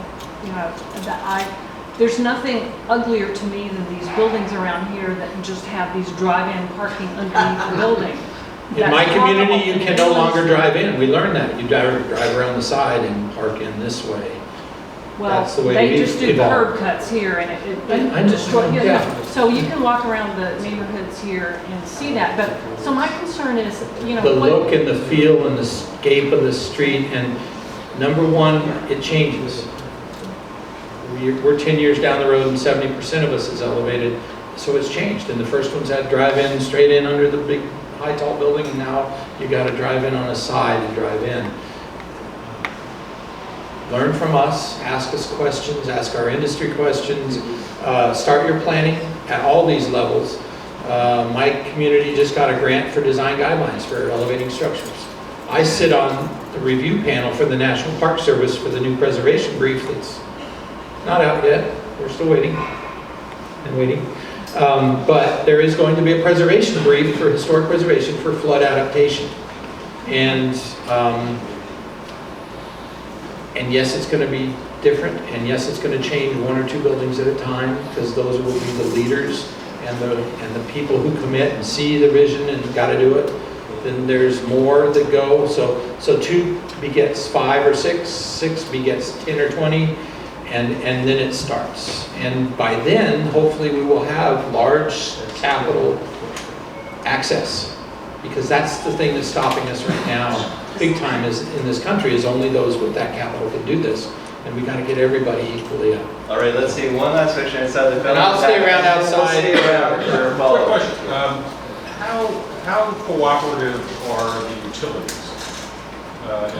there's nothing uglier to me than these buildings around here that just have these drive-in parking underneath the building. In my That's community, you horrible. can no longer drive in. We learned that. You drive around the side and park in this way. Well, That's the way they we've just do evolved. curb cuts here and I it know, destroys, yeah. so you can walk around the neighborhoods here and see that. But, so my concern is, you know. The what- look and the feel and the scape of the street, and number one, it changes. We're 10 years down the road and 70% of us is elevated, so it's changed. And the first ones had drive-in, straight in under the big, high, tall building, and now you got to drive in on a side and drive in. Learn from us, ask us questions, ask our industry questions, start your planning at all these levels. My community just got a grant for design guidelines for elevating structures. I sit on the review panel for the National Park Service for the new preservation brief that's not out yet. We're still waiting and waiting. But there is going to be a preservation brief for historic preservation for flood adaptation. And yes, it's going to be different, and yes, it's going to change 1 or 2 buildings at a time, because those will be the leaders and the people who commit and see the vision and got to do it. Then there's more that go. So 2 begets 5 or 6, 6 begets 10 or 20, and then it starts. And by then, hopefully, we will have large capital access, because that's the thing that's stopping us right now. Big time is in this country is only those with that capital can do this, and we got to get everybody equally up. All right, let's see, one last question inside the building. And I'll stay around outside. We'll stay around for a Quick follow-up. question. How cooperative are the utilities?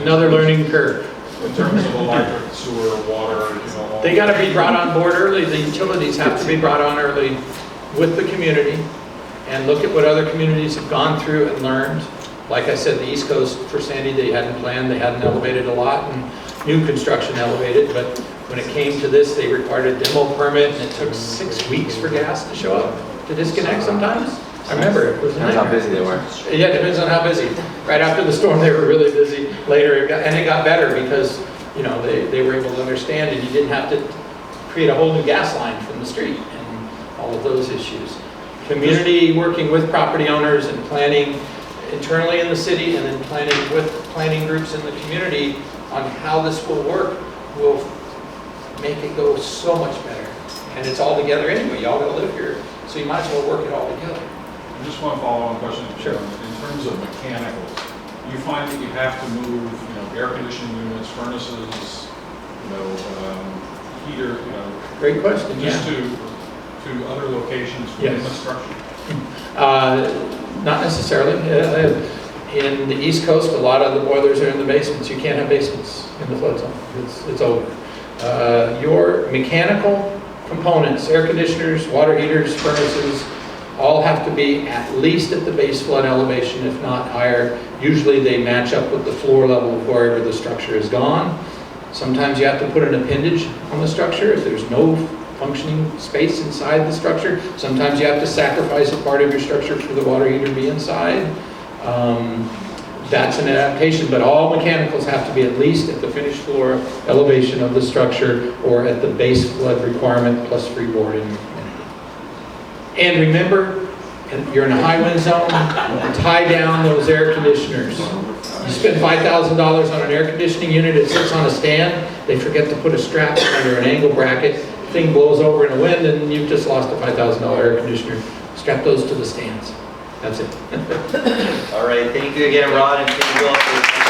Another learning curve. In terms of electric, sewer, water, you know, all. They got to be brought on board early. The utilities have to be brought on early with the community, and look at what other communities have gone through and learned. Like I said, the East Coast for Sandy, they hadn't planned, they hadn't elevated a lot, and new construction elevated, but when it came to this, they required a demo permit, and it took 6 weeks for gas to show up, to disconnect sometimes. I remember, it was a That's how nightmare. busy they were. Yeah, it depends on how busy. Right after the storm, they were really busy. Later, it got better because, you know, they were able to understand, and you didn't have to create a whole new gas line from the street, and all of those issues. Community working with property owners and planning internally in the city, and then planning with planning groups in the community on how this will work will make it go so much better. And it's all together anyway. Y'all gotta live here, so you might as well work it all together. Just one follow-on question. Sure. In terms of mechanicals, you find that you have to move, you know, air conditioning units, furnaces, you know, heater, you know, Great question, just yeah. to other locations within the Yes. structure? Not necessarily. In the East Coast, a lot of the boilers are in the basements. You can't have basements in the flood zone. It's over. Your mechanical components, air conditioners, water heaters, furnaces, all have to be at least at the base flood elevation, if not higher. Usually they match up with the floor level of wherever the structure is gone. Sometimes you have to put an appendage on the structure if there's no functioning space inside the structure. Sometimes you have to sacrifice a part of your structure for the water heater to be inside. That's an adaptation, but all mechanicals have to be at least at the finished floor elevation of the structure or at the base flood requirement plus freeboard. And remember, you're in a high wind zone, tie down those air conditioners. You spend $5,000 on an air conditioning unit, it sits on a stand, they forget to put a strap under an angle bracket, thing blows over in a wind, and you've just lost a $5,000 air conditioner. Strap those to the stands. That's it. All right, thank you again, Rod, and thank you all for